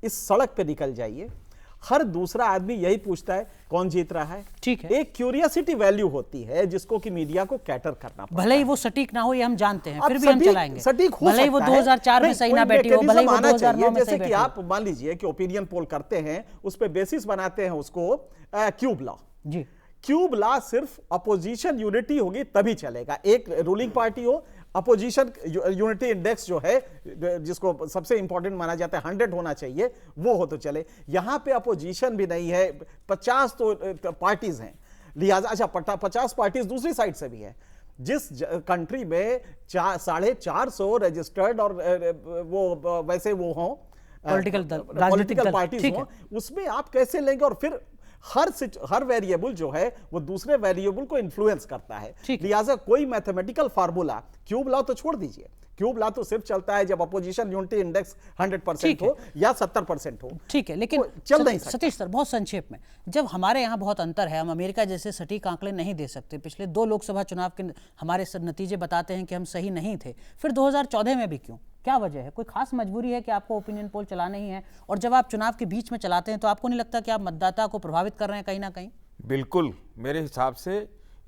इस सड़क पे निकल जाइए, हर दूसरा आदमी यही पूछता है कौन जीत रहा है। ठीक है। एक क्यूरियोसिटी वैल्यू होती है जिसको कि मीडिया को कैटर करना पड़ता भले ही है। वो सटीक ना हो ये हम जानते हैं, अब फिर भी हम सटीक- चलाएंगे। सटीक हो भले ही वो सकता है। 2004 में नहीं, सही कोई ना बैठी हो, भले ही वो mechanism आना 2009 चाहिए। में सही जैसे कि बैठी हो। आप मान लीजिए कि ओपिनियन पोल करते हैं, उस पे बेसिस बनाते हैं उसको क्यूब लॉ। जी, क्यूब लॉ सिर्फ अपोजिशन यूनिटी होगी तभी चलेगा। एक रूलिंग पार्टी हो, अपोजिशन यूनिटी इंडेक्स जो है जिसको सबसे इंपॉर्टेंट माना जाता है 100 होना चाहिए, वो हो तो चले। यहां पे अपोजिशन भी नहीं है, 50 तो पार्टीज हैं, लिहाजा अच्छा 50 पार्टीज दूसरी साइड से भी है। जिस कंट्री में 450 रजिस्टर्ड और वो वैसे वो हों Political दल, राजनीतिक दल, पार्टीज ठीक हों, है। उसमें आप कैसे लेंगे? और फिर हर वेरिएबल जो है वो दूसरे वेरिएबल को इन्फ्लुएंस करता है। ठीक है। लिहाजा कोई मैथमेटिकल फार्मूला, क्यूब लॉ तो छोड़ दीजिए, क्यूब लॉ तो सिर्फ चलता है जब अपोजिशन यूनिटी इंडेक्स 100% ठीक है। हो या 70% हो। ठीक है, लेकिन वो चल नहीं सकता। सतीश सर, बहुत संक्षेप में, जब हमारे यहाँ बहुत अंतर है, हम अमेरिका जैसे सटीक आंकड़े नहीं दे सकते, पिछले 2 लोकसभा चुनाव के हमारे नतीजे बताते हैं कि हम सही नहीं थे, फिर 2014 में भी क्यों? क्या वजह है? कोई खास मजबूरी है कि आपको ओपिनियन पोल चलाना ही है? और जब आप चुनाव के बीच में चलाते हैं तो आपको नहीं लगता कि आप मतदाता को प्रभावित कर रहे हैं कहीं ना कहीं? बिल्कुल, मेरे हिसाब से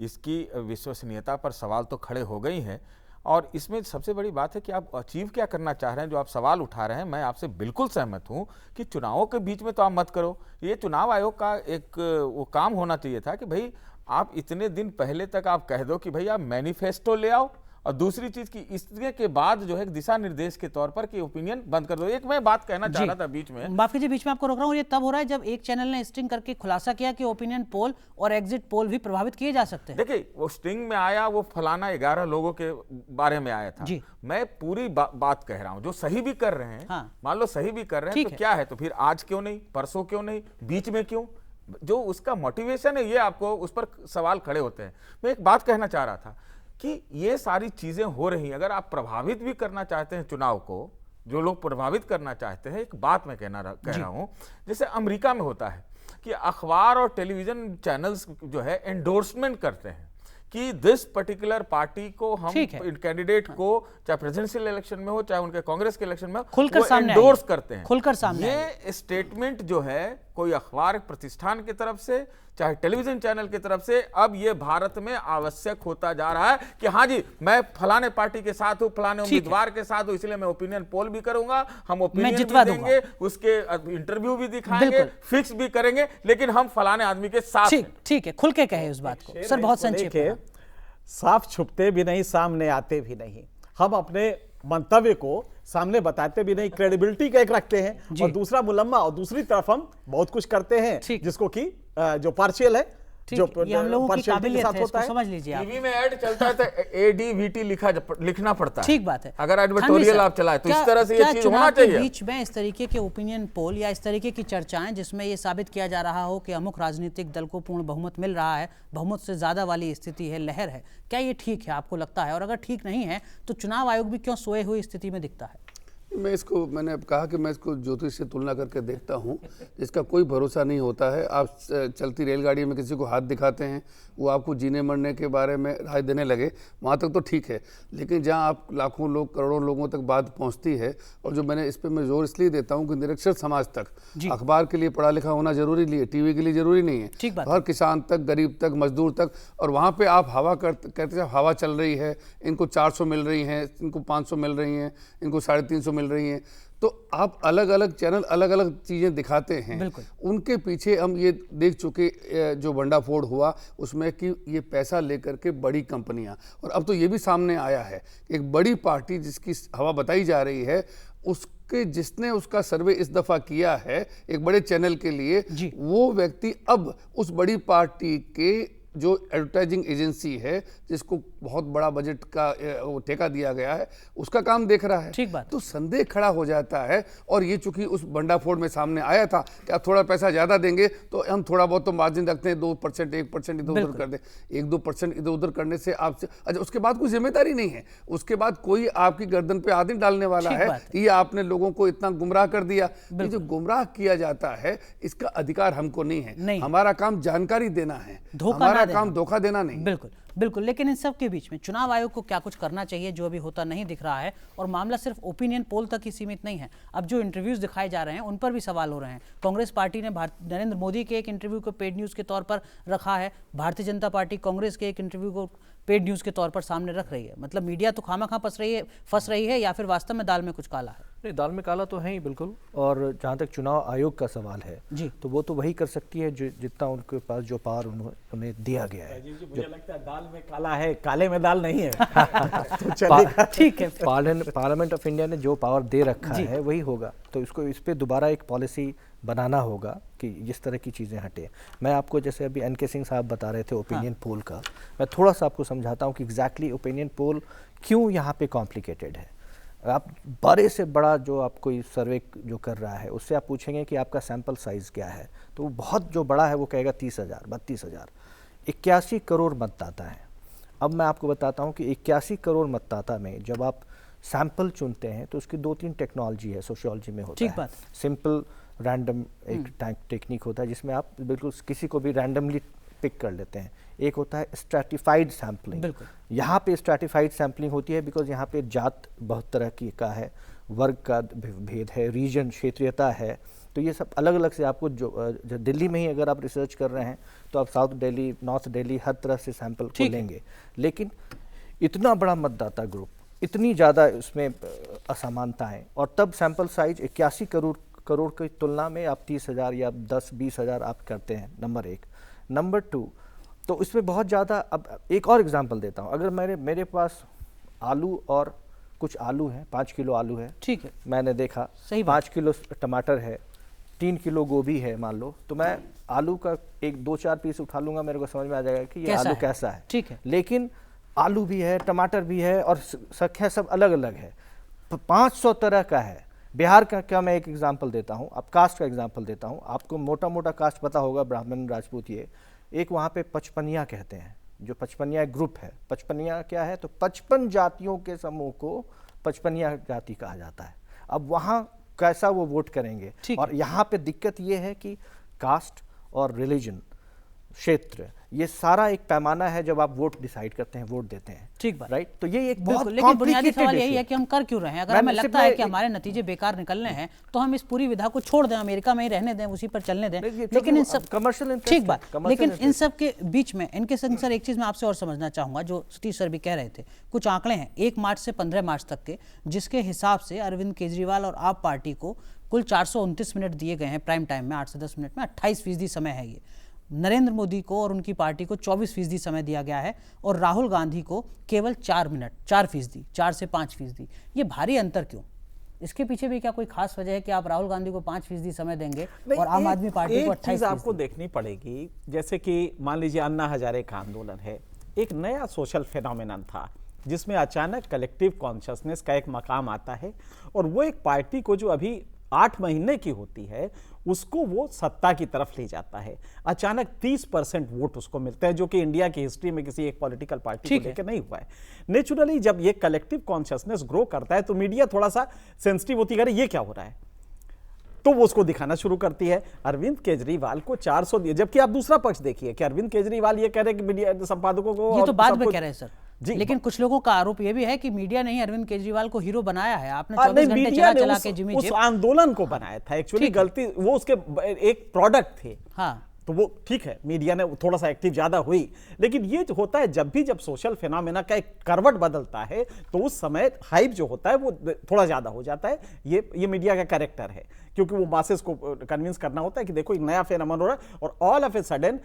इसकी विश्वसनीयता पर सवाल तो खड़े हो गई हैं। और इसमें सबसे बड़ी बात है कि आप अचीव क्या करना चाह रहे हैं, जो आप सवाल उठा रहे हैं। मैं आपसे बिल्कुल सहमत हूं कि चुनावों के बीच में तो आप मत करो। ये चुनाव आयोग का एक वो काम होना चाहिए था कि भाई आप इतने दिन पहले तक आप कह दो कि भाई आप मैनिफेस्टो ले आओ और दूसरी चीज की इसके के बाद जो है दिशा निर्देश के तौर पर कि ओपिनियन बंद कर दो। एक मैं बात कहना चाह रहा था बीच में, माफ कीजिए बीच में आपको रोक रहा हूं, ये तब हो रहा है जब एक चैनल ने स्टिंग करके खुलासा किया कि ओपिनियन पोल और एग्जिट पोल भी प्रभावित किए जा सकते हैं। देखिए वो स्टिंग में आया, वो फलाना 11 लोगों के बारे में आया था। मैं पूरी बात कह रहा हूं, जो सही भी कर रहे हैं, हाँ। मान लो सही भी कर रहे हैं तो क्या है, तो फिर आज क्यों नहीं, परसों क्यों नहीं, बीच में क्यों? जो उसका मोटिवेशन है ये आपको उस पर सवाल खड़े होते हैं। मैं एक बात कहना चाह रहा था कि ये सारी चीजें हो रही हैं, अगर आप प्रभावित भी करना चाहते हैं चुनाव को, जो लोग प्रभावित करना चाहते हैं, एक बात मैं कह रहा हूं, जैसे अमेरिका में होता है कि अखबार और टेलीविजन चैनल्स जो है एंडोर्समेंट करते हैं कि दिस पर्टिकुलर पार्टी को हम कैंडिडेट को चाहे प्रेसिडेंशियल इलेक्शन में हो चाहे उनके कांग्रेस के इलेक्शन में हो, खुलकर सामने एंडोर्स करते हैं, खुलकर सामने। ये स्टेटमेंट जो है कोई अखबार प्रतिष्ठान की तरफ से चाहे टेलीविजन चैनल की तरफ से अब ये भारत में आवश्यक होता जा रहा है कि हाँ जी मैं फलाने पार्टी के साथ हूं, फलाने उम्मीदवार के साथ हूं, इसलिए मैं ओपिनियन पोल भी करूंगा, हम ओपिनियन भी देंगे, उसके इंटरव्यू भी दिखाएंगे, फिक्स भी करेंगे, लेकिन हम फलाने आदमी के साथ। ठीक है, खुल के कहे उस बात को सर, बहुत संक्षेप में। साफ छुपते भी नहीं, सामने आते भी नहीं, हम अपने मंतव्य को सामने बताते भी नहीं, क्रेडिबिलिटी का एक रखते हैं और दूसरा मुलम्मा, और दूसरी तरफ हम बहुत कुछ करते हैं जिसको कि जो पार्शियल है, जो हम लोगों की काबिलियत है, इसको समझ लीजिए आप। टीवी में ऐड चलता है तो एडीवीटी लिखना पड़ता है, ठीक बात है, अगर एडवर्टोरियल आप चलाए तो इस तरह से ये चीज होना चाहिए। बीच में इस तरीके के ओपिनियन पोल या इस तरीके की चर्चाएं जिसमें ये साबित किया जा रहा हो कि अमुक राजनीतिक दल को पूर्ण बहुमत मिल रहा है, बहुमत से ज्यादा वाली स्थिति है, लहर है, क्या ये ठीक है आपको लगता है? और अगर ठीक नहीं है तो चुनाव आयोग भी क्यों सोए हुई स्थिति में दिखता है? मैंने अब कहा कि मैं इसको ज्योतिष से तुलना करके देखता हूँ, इसका कोई भरोसा नहीं होता है। आप चलती रेलगाड़ी में किसी को हाथ दिखाते हैं, वो आपको जीने मरने के बारे में राय देने लगे, वहाँ तक तो ठीक है, लेकिन जहाँ आप लाखों लोग करोड़ों लोगों तक बात पहुँचती है, और जो मैंने इस पर मैं जोर इसलिए देता हूँ कि निरक्षर समाज तक अखबार के लिए पढ़ा लिखा होना जरूरी नहीं है, टीवी के लिए जरूरी नहीं है, हर किसान तक, गरीब तक, मजदूर तक, और वहाँ पर आप हवा कहते हैं हवा चल रही है, इनको 400 मिल रही हैं, इनको 500 मिल रही हैं, इनको 350 मिल रही हैं, तो आप अलग अलग चैनल अलग अलग चीज़ें दिखाते हैं। उनके पीछे हम ये देख चुके जो भंडाफोड़ हुआ उसमें कि ये पैसा लेकर के बड़ी कंपनियां, और अब तो ये भी सामने आया है एक बड़ी पार्टी जिसकी हवा बताई जा रही है, उसके जिसने उसका सर्वे इस दफ़ा किया है एक बड़े चैनल के लिए, वो व्यक्ति अब उस बड़ी पार्टी के जो एडवर्टाइजिंग एजेंसी है जिसको बहुत बड़ा बजट का वो ठेका दिया गया है, उसका काम देख रहा है। ठीक बात। तो संदेह खड़ा हो जाता है, और ये चूंकि उस भंडाफोड़ में सामने आया था कि आप थोड़ा पैसा ज़्यादा देंगे तो हम थोड़ा बहुत तो मार्जिन रखते हैं, 2% 1% इधर उधर कर दें, 1-2% इधर उधर करने से आपसे अच्छा उसके बाद कोई जिम्मेदारी नहीं है, उसके बाद कोई आपकी गर्दन पे आदमी डालने वाला है ये आपने लोगों को इतना गुमराह कर दिया। ये जो गुमराह किया जाता है इसका अधिकार हमको नहीं है, हमारा काम जानकारी देना है, हमारा काम धोखा देना नहीं। बिल्कुल बिल्कुल, लेकिन इन सब के बीच में चुनाव आयोग को क्या कुछ करना चाहिए जो अभी होता नहीं दिख रहा है? और मामला सिर्फ ओपिनियन पोल तक ही सीमित नहीं है, अब जो इंटरव्यूज दिखाए जा रहे हैं उन पर भी सवाल हो रहे हैं। कांग्रेस पार्टी ने नरेंद्र मोदी के एक इंटरव्यू को पेड न्यूज़ के तौर पर रखा है, भारतीय जनता पार्टी कांग्रेस के एक इंटरव्यू को पेड न्यूज़ के तौर पर सामने रख रही है। मतलब मीडिया तो खामखा फंस रही है या फिर वास्तव में दाल में कुछ काला है? नहीं, दाल में काला तो है ही बिल्कुल। और जहाँ तक चुनाव आयोग का सवाल है जी, तो वो तो वही कर सकती है जितना उनके पास जो पावर उन्हें दिया गया है। मुझे लगता है दाल में काला है, काले में दाल नहीं है। तो ठीक है, पार्लियामेंट ऑफ इंडिया ने जो पावर दे रखा है वही होगा, तो इसको इस पर दोबारा एक पॉलिसी बनाना होगा कि जिस तरह की चीज़ें हटे। मैं आपको जैसे अभी एनके सिंह साहब बता रहे थे ओपिनियन पोल का, मैं थोड़ा सा आपको समझाता हूँ कि एग्जैक्टली ओपिनियन पोल क्यों यहाँ पे कॉम्प्लिकेटेड है। आप बड़े से बड़ा जो आप कोई सर्वे जो कर रहा है उससे आप पूछेंगे कि आपका सैंपल साइज़ क्या है, तो वो बहुत जो बड़ा है वो कहेगा 30,000 32,000। 81 करोड़ मतदाता है। अब मैं आपको बताता हूँ कि 81 करोड़ मतदाता में जब आप सैंपल चुनते हैं तो उसकी 2-3 टेक्नोलॉजी है, सोशियोलॉजी में होता है। सिंपल रैंडम एक टेक्निक होता है जिसमें आप बिल्कुल किसी को भी रैंडमली पिक कर लेते हैं। एक होता है स्ट्रैटिफाइड सैम्पलिंग, यहाँ पे स्ट्रैटिफाइड सैम्पलिंग होती है बिकॉज यहाँ पे जात बहुत तरह की का है, वर्ग का भेद है, रीजन क्षेत्रीयता है, तो ये सब अलग अलग से आपको जो दिल्ली में ही अगर आप रिसर्च कर रहे हैं तो आप साउथ दिल्ली, नॉर्थ दिल्ली, हर तरह से सैंपल को लेंगे। लेकिन इतना बड़ा मतदाता ग्रुप, इतनी ज़्यादा उसमें असमानताएँ, और तब सैंपल साइज 81 करोड़ की तुलना में आप 30,000 या 10-20 हज़ार आप करते हैं, नंबर 1। नंबर 2, तो इसमें बहुत ज़्यादा, अब एक और एग्जांपल देता हूँ, अगर मेरे पास आलू और कुछ आलू है, 5 किलो आलू है, ठीक है, मैंने देखा, सही 5 किलो टमाटर है, 3 किलो गोभी है मान लो, तो मैं आलू का 1-2-4 पीस उठा लूंगा, मेरे को समझ में आ जाएगा कि ये आलू कैसा है। ठीक है, लेकिन आलू भी है, टमाटर भी है और संख्या सब अलग अलग है, 500 तरह का है। बिहार का क्या मैं एक एग्जांपल देता हूँ, अब कास्ट का एग्जांपल देता हूँ, आपको मोटा मोटा कास्ट पता होगा, ब्राह्मण राजपूत, ये एक वहाँ पे पचपनिया कहते हैं, जो पचपनिया ग्रुप है। पचपनिया क्या है, तो 55 जातियों के समूह को पचपनिया जाति कहा जाता है। अब वहाँ कैसा वो वोट करेंगे, और यहाँ पे दिक्कत ये है कि कास्ट और रिलीजन, क्षेत्र, ये सारा एक पैमाना है जब आप वोट डिसाइड करते हैं, वोट देते हैं, ठीक बात, राइट। तो ये एक बहुत लेकिन बुनियादी सवाल यही है कि हम कर क्यों रहे हैं? अगर हमें लगता है कि हमारे नतीजे बेकार निकलने हैं तो हम इस पूरी विधा को छोड़ दें, अमेरिका में ही रहने दें, उसी पर चलने दें। लेकिन इन सब कमर्शियल, ठीक बात, लेकिन इन सब के बीच में इनके संग सर एक चीज मैं आपसे और समझना चाहूंगा, जो सतीश सर भी कह रहे थे, कुछ आंकड़े हैं 1 मार्च से 15 मार्च तक के, जिसके हिसाब से अरविंद केजरीवाल और आप पार्टी को कुल 429 मिनट दिए गए हैं प्राइम टाइम में, 8 से 10 मिनट में, 28% समय है ये। नरेंद्र मोदी को और उनकी पार्टी को 24% समय दिया गया है, और राहुल गांधी को केवल 4 मिनट, 4%, 4 से 5%। ये भारी अंतर क्यों? इसके पीछे भी क्या कोई खास वजह है कि आप राहुल गांधी को 5% समय देंगे और आम आदमी पार्टी को 28%? आपको देखनी पड़ेगी, जैसे कि मान लीजिए अन्ना हजारे का आंदोलन है, एक नया सोशल फेनोमेनन था जिसमें अचानक कलेक्टिव कॉन्शियसनेस का एक मकाम आता है, और वो एक पार्टी को जो अभी 8 महीने की होती है उसको वो सत्ता की तरफ ले जाता है। अचानक 30% वोट उसको मिलते हैं, जो कि इंडिया की हिस्ट्री में किसी एक पॉलिटिकल पार्टी को लेकर नहीं हुआ है। नेचुरली जब ये कलेक्टिव कॉन्शियसनेस ग्रो करता है तो मीडिया थोड़ा सा सेंसिटिव होती है, ये क्या हो रहा है, तो वो उसको दिखाना शुरू करती है। अरविंद केजरीवाल को 400 दिए, जबकि आप दूसरा पक्ष देखिए कि अरविंद केजरीवाल ये कह रहे हैं कि मीडिया संपादकों को, ये तो बाद में कह रहे हैं सर जी, लेकिन कुछ लोगों का आरोप ये भी है कि मीडिया ने ही अरविंद केजरीवाल को हीरो बनाया है। आपने 24 घंटे चला के जिमी उस आंदोलन को बनाया था, एक्चुअली गलती वो उसके एक प्रोडक्ट थे। हाँ, तो वो ठीक है, मीडिया ने थोड़ा सा एक्टिव ज्यादा हुई, लेकिन ये जो होता है जब सोशल फिनोमेना का एक करवट बदलता है तो उस समय हाइप जो होता है वो थोड़ा ज्यादा हो जाता है। ये मीडिया का कैरेक्टर है, क्योंकि वो मासेस को कन्विंस करना होता है कि देखो एक नया फेनोमेना हो रहा है, और all of a sudden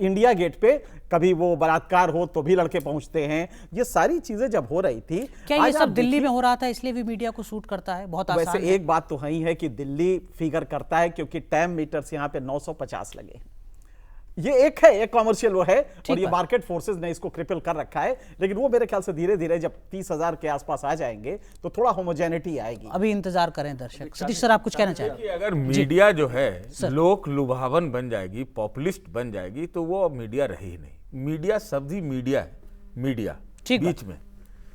India Gate पे कभी वो बलात्कार हो तो भी लड़के पहुंचते हैं। ये सारी चीजें जब हो रही थी, क्या ये सब दिल्ली में हो रहा था इसलिए भी मीडिया को सूट करता है? बहुत आसान वैसे एक बात तो है ही है कि दिल्ली फिगर करता है, क्योंकि टैम मीटर्स यहाँ पे 950 लगे। ये एक कॉमर्शियल वो है, और ये मार्केट फोर्सेस ने इसको क्रिपल कर रखा है, लेकिन वो मेरे ख्याल से धीरे धीरे जब 30,000 के आसपास आ जाएंगे तो थोड़ा होमोजेनिटी आएगी। अभी इंतजार करें दर्शक। सतीश सर आप कुछ कहना चाह रहे हैं? अगर मीडिया जो है लोक लुभावन बन जाएगी, पॉपुलिस्ट बन जाएगी, तो वो अब मीडिया रही ही नहीं। मीडिया शब्द ही मीडिया है, मीडिया बीच में,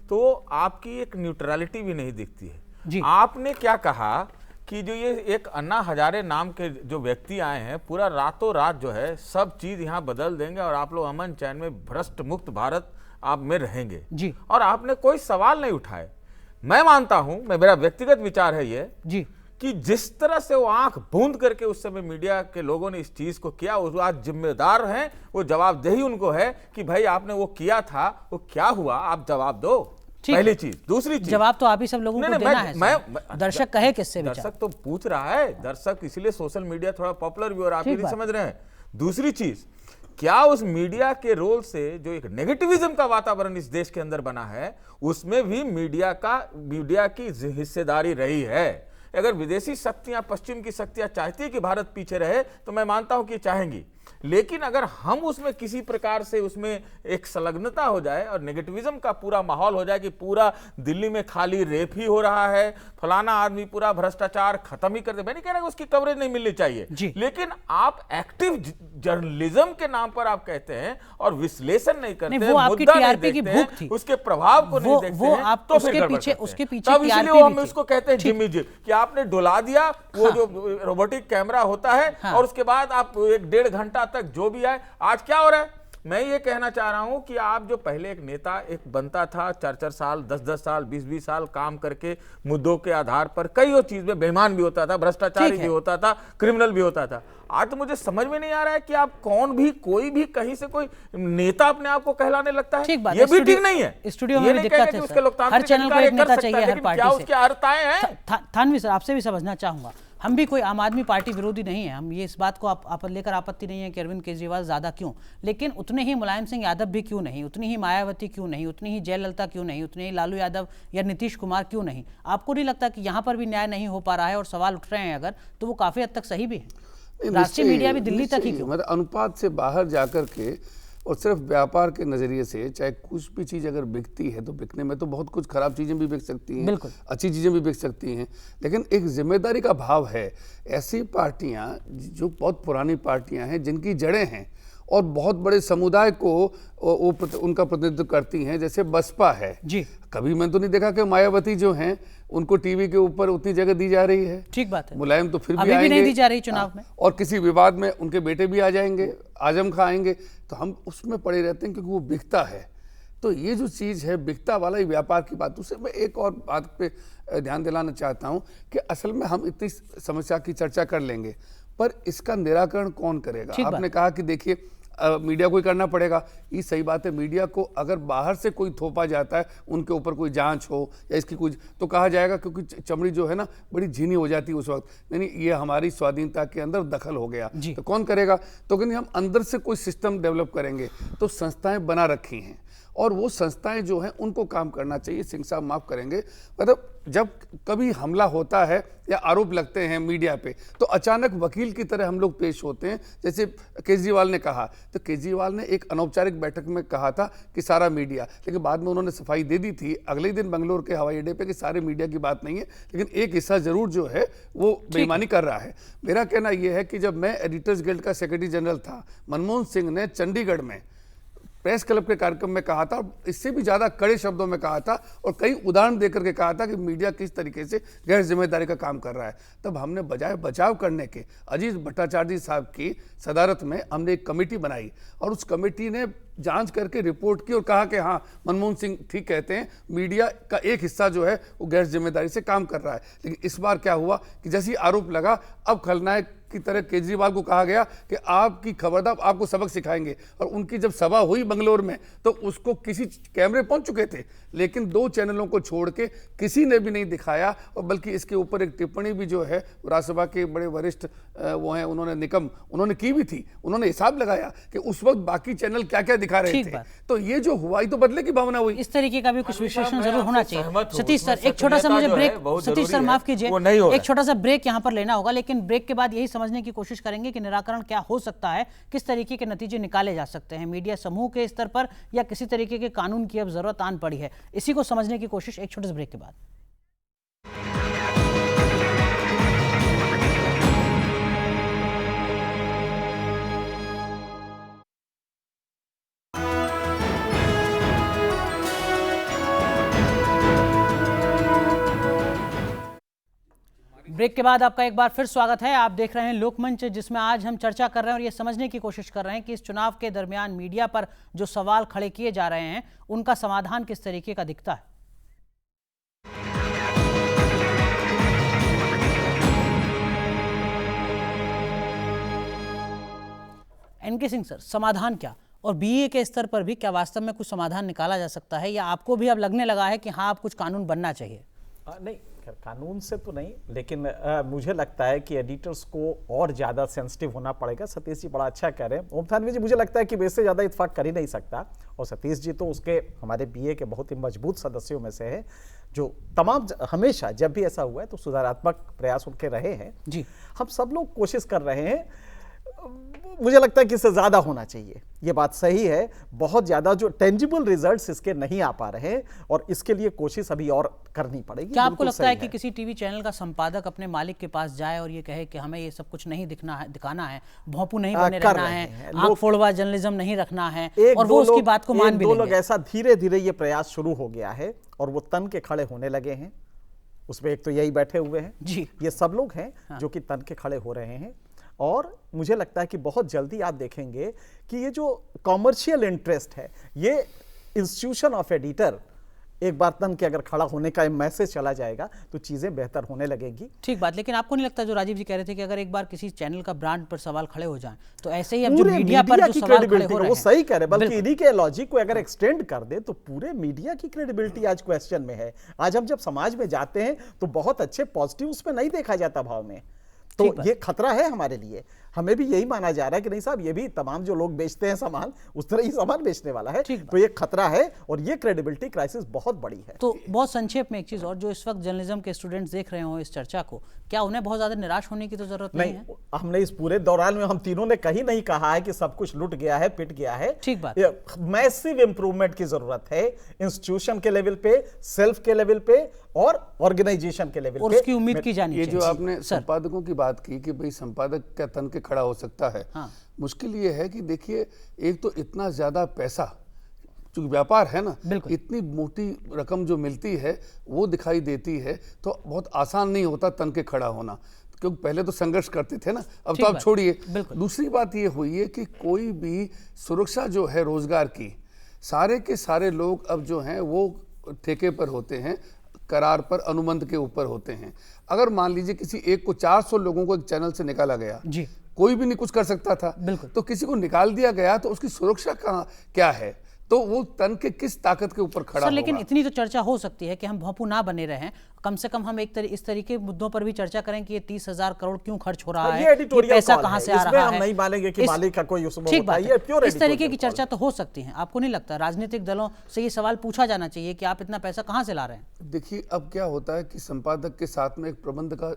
तो आपकी एक न्यूट्रलिटी भी नहीं दिखती है। आपने क्या कहा कि जो ये एक अन्ना हजारे नाम के जो व्यक्ति आए हैं, पूरा रातों रात जो है सब चीज यहाँ बदल देंगे और आप लोग अमन चैन में भ्रष्ट मुक्त भारत आप में रहेंगे जी, और आपने कोई सवाल नहीं उठाए। मैं मानता हूं, मेरा व्यक्तिगत विचार है ये जी, कि जिस तरह से वो आंख बूंद करके उस समय मीडिया के लोगों ने इस चीज को किया, उस आज जिम्मेदार हैं, वो जवाबदेही उनको है कि भाई आपने वो किया था, वो क्या हुआ, आप जवाब दो। पहली चीज। दूसरी चीज, जवाब तो आप ही सब लोगों को देना है। दर्शक कहे किससे? दर्शक तो पूछ रहा है, दर्शक इसलिए सोशल मीडिया थोड़ा पॉपुलर भी और आप नहीं समझ रहे हैं। दूसरी चीज, क्या उस मीडिया के रोल से जो एक नेगेटिविज्म का वातावरण इस देश के अंदर बना है, उसमें भी मीडिया की हिस्सेदारी रही है? अगर विदेशी शक्तियां, पश्चिम की शक्तियां चाहती है कि भारत पीछे रहे, तो मैं मानता हूं कि चाहेंगी, लेकिन अगर हम उसमें किसी प्रकार से उसमें एक संलग्नता हो जाए और नेगेटिविज्म का पूरा माहौल हो जाए कि पूरा दिल्ली में खाली रेप ही हो रहा है, फलाना आदमी पूरा भ्रष्टाचार खत्म ही कर दे, मैं नहीं कह रहा कि उसकी कवरेज नहीं मिलनी चाहिए, लेकिन आप एक्टिव जर्नलिज्म के नाम पर आप कहते हैं और विश्लेषण नहीं करते, वो आपकी टीआरपी की भूख थी, उसके प्रभाव को नहीं देखते हैं, तो फिर उसके पीछे तब इसलिए हम उसको कहते हैं जिम्मी जिम, कि आपने डुला दिया वो जो रोबोटिक कैमरा होता है और उसके बाद आप 1.5 घंटा तक जो भी आए। आज क्या हो रहा है, मैं ये कहना चाह रहा हूं कि आप जो पहले एक नेता एक बनता था, 4-4 साल, 10-10 साल, 20-20 साल काम करके मुद्दों के आधार पर कई चीज में बेईमान भी होता था, भ्रष्टाचारी भी होता था, क्रिमिनल भी होता था। आज तो मुझे समझ में नहीं आ रहा है कि आप कोई भी कहीं से कोई नेता अपने आप को कहलाने लगता है, ये भी ठीक नहीं है। स्टूडियो में भी दिक्कत है, हर चैनल को एक नेता चाहिए हर पार्टी से। क्या उसके अर्थ आए हैं? थानवी सर आपसे भी समझना चाहूंगा, हम भी कोई आम आदमी पार्टी विरोधी नहीं है, हम ये इस बात को आप लेकर आपत्ति नहीं है कि अरविंद केजरीवाल ज़्यादा क्यों, लेकिन उतने ही मुलायम सिंह यादव भी क्यों नहीं, उतनी ही मायावती क्यों नहीं, उतनी ही जयललिता क्यों नहीं, उतने ही लालू यादव या नीतीश कुमार क्यों नहीं? आपको नहीं लगता कि यहाँ पर भी न्याय नहीं हो पा रहा है और सवाल उठ रहे हैं अगर, तो वो काफ़ी हद तक सही भी है? राष्ट्रीय मीडिया भी दिल्ली तक ही क्यों? मतलब अनुपात से बाहर जाकर के और सिर्फ व्यापार के नजरिए से चाहे कुछ भी चीज़ अगर बिकती है तो बिकने में तो बहुत कुछ खराब चीज़ें भी बिक सकती हैं, अच्छी चीज़ें भी बिक सकती हैं, लेकिन एक जिम्मेदारी का भाव है। ऐसी पार्टियां जो बहुत पुरानी पार्टियां हैं, जिनकी जड़ें हैं और बहुत बड़े समुदाय को उनका प्रतिनिधित्व करती हैं, जैसे बसपा है जी। कभी मैंने तो नहीं देखा कि मायावती जो हैं उनको टीवी के ऊपर उतनी जगह दी जा रही है। ठीक बात है। मुलायम तो फिर भी अभी आएंगे, नहीं दी जा रही चुनाव में, और किसी विवाद में उनके बेटे भी आ जाएंगे, आजम खां आएंगे, तो हम उसमें पड़े रहते हैं क्योंकि वो बिकता है। तो ये जो चीज़ है बिकता वाला ही व्यापार की बात, उससे मैं एक और बात पे ध्यान दिलाना चाहता हूँ कि असल में हम इतनी समस्या की चर्चा कर लेंगे, पर इसका निराकरण कौन करेगा? आपने कहा कि देखिए मीडिया को ही करना पड़ेगा, ये सही बात है। मीडिया को अगर बाहर से कोई थोपा जाता है, उनके ऊपर कोई जांच हो या इसकी कुछ, तो कहा जाएगा क्योंकि चमड़ी जो है ना बड़ी झीनी हो जाती है उस वक्त, नहीं ये हमारी स्वाधीनता के अंदर दखल हो गया, तो कौन करेगा? तो कहीं हम अंदर से कोई सिस्टम डेवलप करेंगे, तो संस्थाएं बना रखी हैं और वो संस्थाएं जो हैं उनको काम करना चाहिए। सिंह साहब माफ करेंगे, मतलब जब कभी हमला होता है या आरोप लगते हैं मीडिया पे, तो अचानक वकील की तरह हम लोग पेश होते हैं। जैसे केजरीवाल ने कहा, तो केजरीवाल ने एक अनौपचारिक बैठक में कहा था कि सारा मीडिया, लेकिन बाद में उन्होंने सफाई दे दी थी अगले दिन बेंगलोर के हवाई अड्डे पे कि सारे मीडिया की बात नहीं है, लेकिन एक हिस्सा जरूर जो है वो बेईमानी कर रहा है। मेरा कहना यह है कि जब मैं एडिटर्स गिल्ड का सेक्रेटरी जनरल था, मनमोहन सिंह ने चंडीगढ़ में प्रेस क्लब के कार्यक्रम में कहा था, इससे भी ज्यादा कड़े शब्दों में कहा था और कई उदाहरण देकर के कहा था कि मीडिया किस तरीके से गैर जिम्मेदारी का काम कर रहा है। तब हमने बजाय बचाव करने के अजीत भट्टाचार्य साहब की सदारत में हमने एक कमेटी बनाई और उस कमेटी ने जांच करके रिपोर्ट की और कहा कि हाँ मनमोहन सिंह ठीक कहते हैं, मीडिया का एक हिस्सा जो है वो गैर जिम्मेदारी से काम कर रहा है। लेकिन इस बार क्या हुआ कि जैसे ही आरोप लगा, अब खलनायक की तरह केजरीवाल को कहा गया कि आपकी खबरदार, आपको सबक सिखाएंगे। और उनकी जब सभा हुई बंगलोर में, तो उसको किसी कैमरे पहुंच चुके थे, लेकिन 2 चैनलों को छोड़ के किसी ने भी नहीं दिखाया, और बल्कि इसके ऊपर एक टिप्पणी भी जो है राज्यसभा के बड़े वरिष्ठ वो हैं, उन्होंने निकम उन्होंने की भी थी। उन्होंने हिसाब लगाया कि उस वक्त बाकी चैनल क्या क्या दिखा रहे थे। तो ये जो हुआ, ये तो बदले की भावना हुई। इस तरीके का भी कुछ विश्लेषण जरूर होना चाहिए। सतीश सर, एक छोटा सा मुझे ब्रेक, सतीश सर माफ कीजिए, एक छोटा सा ब्रेक यहाँ पर लेना होगा, लेकिन ब्रेक के बाद यही समझने की कोशिश करेंगे कि निराकरण क्या हो सकता है, किस तरीके के नतीजे निकाले जा सकते हैं मीडिया समूह के स्तर पर, या किसी तरीके के कानून की अब जरूरत आन पड़ी है। इसी को समझने की कोशिश एक छोटे से ब्रेक के बाद। ब्रेक के बाद आपका एक बार फिर स्वागत है। आप देख रहे हैं लोकमंच, जिसमें आज हम चर्चा कर रहे हैं और ये समझने की कोशिश कर रहे हैं कि इस चुनाव के दरमियान मीडिया पर जो सवाल खड़े किए जा रहे हैं, उनका समाधान किस तरीके का दिखता है। एनके सिंह सर, समाधान क्या, और बीए के स्तर पर भी क्या वास्तव में कुछ समाधान निकाला जा सकता है, या आपको भी अब लगने लगा है कि हाँ अब कुछ कानून बनना चाहिए? नहीं, कानून से तो नहीं, लेकिन मुझे लगता है कि एडिटर्स को और ज़्यादा सेंसिटिव होना पड़ेगा। सतीश जी बड़ा अच्छा कह रहे हैं। ओम थानवी जी, मुझे लगता है कि वैसे ज़्यादा इत्तेफाक कर ही नहीं सकता, और सतीश जी तो उसके हमारे बीए के बहुत ही मजबूत सदस्यों में से है, जो तमाम हमेशा जब भी ऐसा हुआ है तो सुधारात्मक प्रयास उनके रहे हैं जी। हम सब लोग कोशिश कर रहे हैं, मुझे लगता है कि इससे ज्यादा होना चाहिए, ये बात सही है। बहुत ज्यादा जो टेंजिबल रिजल्ट्स इसके नहीं आ पा रहे हैं, और इसके लिए कोशिश अभी और करनी पड़ेगी। क्या आपको लगता है कि किसी टीवी चैनल का संपादक अपने मालिक के पास जाए और ये कहे कि हमें ये सब कुछ नहीं दिखाना है, भोंपू नहीं बने रहना है, आंख फोड़वा जर्नलिज्म नहीं रखना है, और वो उसकी बात को मान भी लेंगे? 2 लोग ऐसा धीरे धीरे ये प्रयास शुरू हो गया है और वो तन के खड़े होने लगे हैं। उसमें एक तो यही बैठे हुए हैं जी, ये सब लोग हैं जो कि तन के खड़े हो रहे हैं। और मुझे लगता है कि बहुत जल्दी आप देखेंगे कि ये जो कॉमर्शियल इंटरेस्ट है, ये इंस्टीट्यूशन ऑफ एडिटर एक बार तन के अगर खड़ा होने का मैसेज चला जाएगा तो चीजें बेहतर होने लगेगी। ठीक बात, लेकिन आपको नहीं लगता जो राजीव जी कह रहे थे कि अगर एक बार किसी चैनल का ब्रांड पर सवाल खड़े हो जाएं, तो ऐसे ही अब जो मीडिया पर जो सवाल खड़े हो रहे हैं, वो सही कह रहे, बल्कि इन्हीं के लॉजिक को अगर एक्सटेंड कर दे तो पूरे मीडिया की क्रेडिबिलिटी आज क्वेश्चन में है। आज हम जब समाज में जाते हैं तो बहुत अच्छे पॉजिटिव उसमें नहीं देखा जाता भाव में, तो ये खतरा है हमारे लिए। हमें भी यही माना जा रहा है कि नहीं साहब, ये भी तमाम जो लोग बेचते हैं सामान उस तरह ही सामान बेचने वाला है, तो ये खतरा है और ये क्रेडिबिलिटी क्राइसिस बहुत बड़ी है। तो बहुत संक्षेप में एक चीज और, जो इस वक्त जर्नलिज्म के स्टूडेंट्स देख रहे हो इस चर्चा को, क्या उन्हें बहुत ज्यादा निराश होने की तो जरूरत नहीं है? हमने इस पूरे दौरान में हम तीनों ने कहीं नहीं कहा है कि सब कुछ लुट गया है, पिट गया है। ठीक बात। मैसिव इंप्रूवमेंट की जरूरत है इंस्टीट्यूशन के लेवल पे, सेल्फ के लेवल पे और ऑर्गेनाइजेशन के लेवल और पे। उसकी उम्मीद की जानी ये चाहिए। जो आपने संपादकों की बात की कि भाई संपादक क्या तन के खड़ा हो सकता है, हाँ। मुश्किल ये है कि देखिए, एक तो इतना ज्यादा पैसा, चूंकि व्यापार है ना, इतनी मोटी रकम जो मिलती है वो दिखाई देती है, तो बहुत आसान नहीं होता तन के खड़ा होना, क्योंकि पहले तो संघर्ष करते थे ना, अब तो आप छोड़िए। दूसरी बात ये हुई है कि कोई भी सुरक्षा जो है रोजगार की, सारे के सारे लोग अब जो हैं वो ठेके पर होते हैं, करार पर, अनुबंध के ऊपर होते हैं। अगर मान लीजिए किसी एक को 400 लोगों को एक चैनल से निकाला गया, कोई भी नहीं कुछ कर सकता था, तो किसी को निकाल दिया गया तो उसकी सुरक्षा कहाँ क्या है, तो वो तन के किस ताकत के ऊपर खड़ा होगा। लेकिन इतनी तो चर्चा हो सकती है कि हम भोंपू ना बने रहें, कम से कम हम इस तरीके के मुद्दों पर भी चर्चा करें कि ये 30,000 करोड़ क्यों खर्च हो रहा है, ये पैसा कहां से आ रहा है। हम नहीं मानेंगे कि मालिक का कोई उसमें ठीक बात है, इस तरीके की चर्चा तो हो सकती है। आपको नहीं लगता राजनीतिक दलों से ये सवाल पूछा जाना चाहिए कि आप इतना पैसा कहां से ला रहे हैं? देखिए, अब क्या होता है कि संपादक के साथ में एक प्रबंध का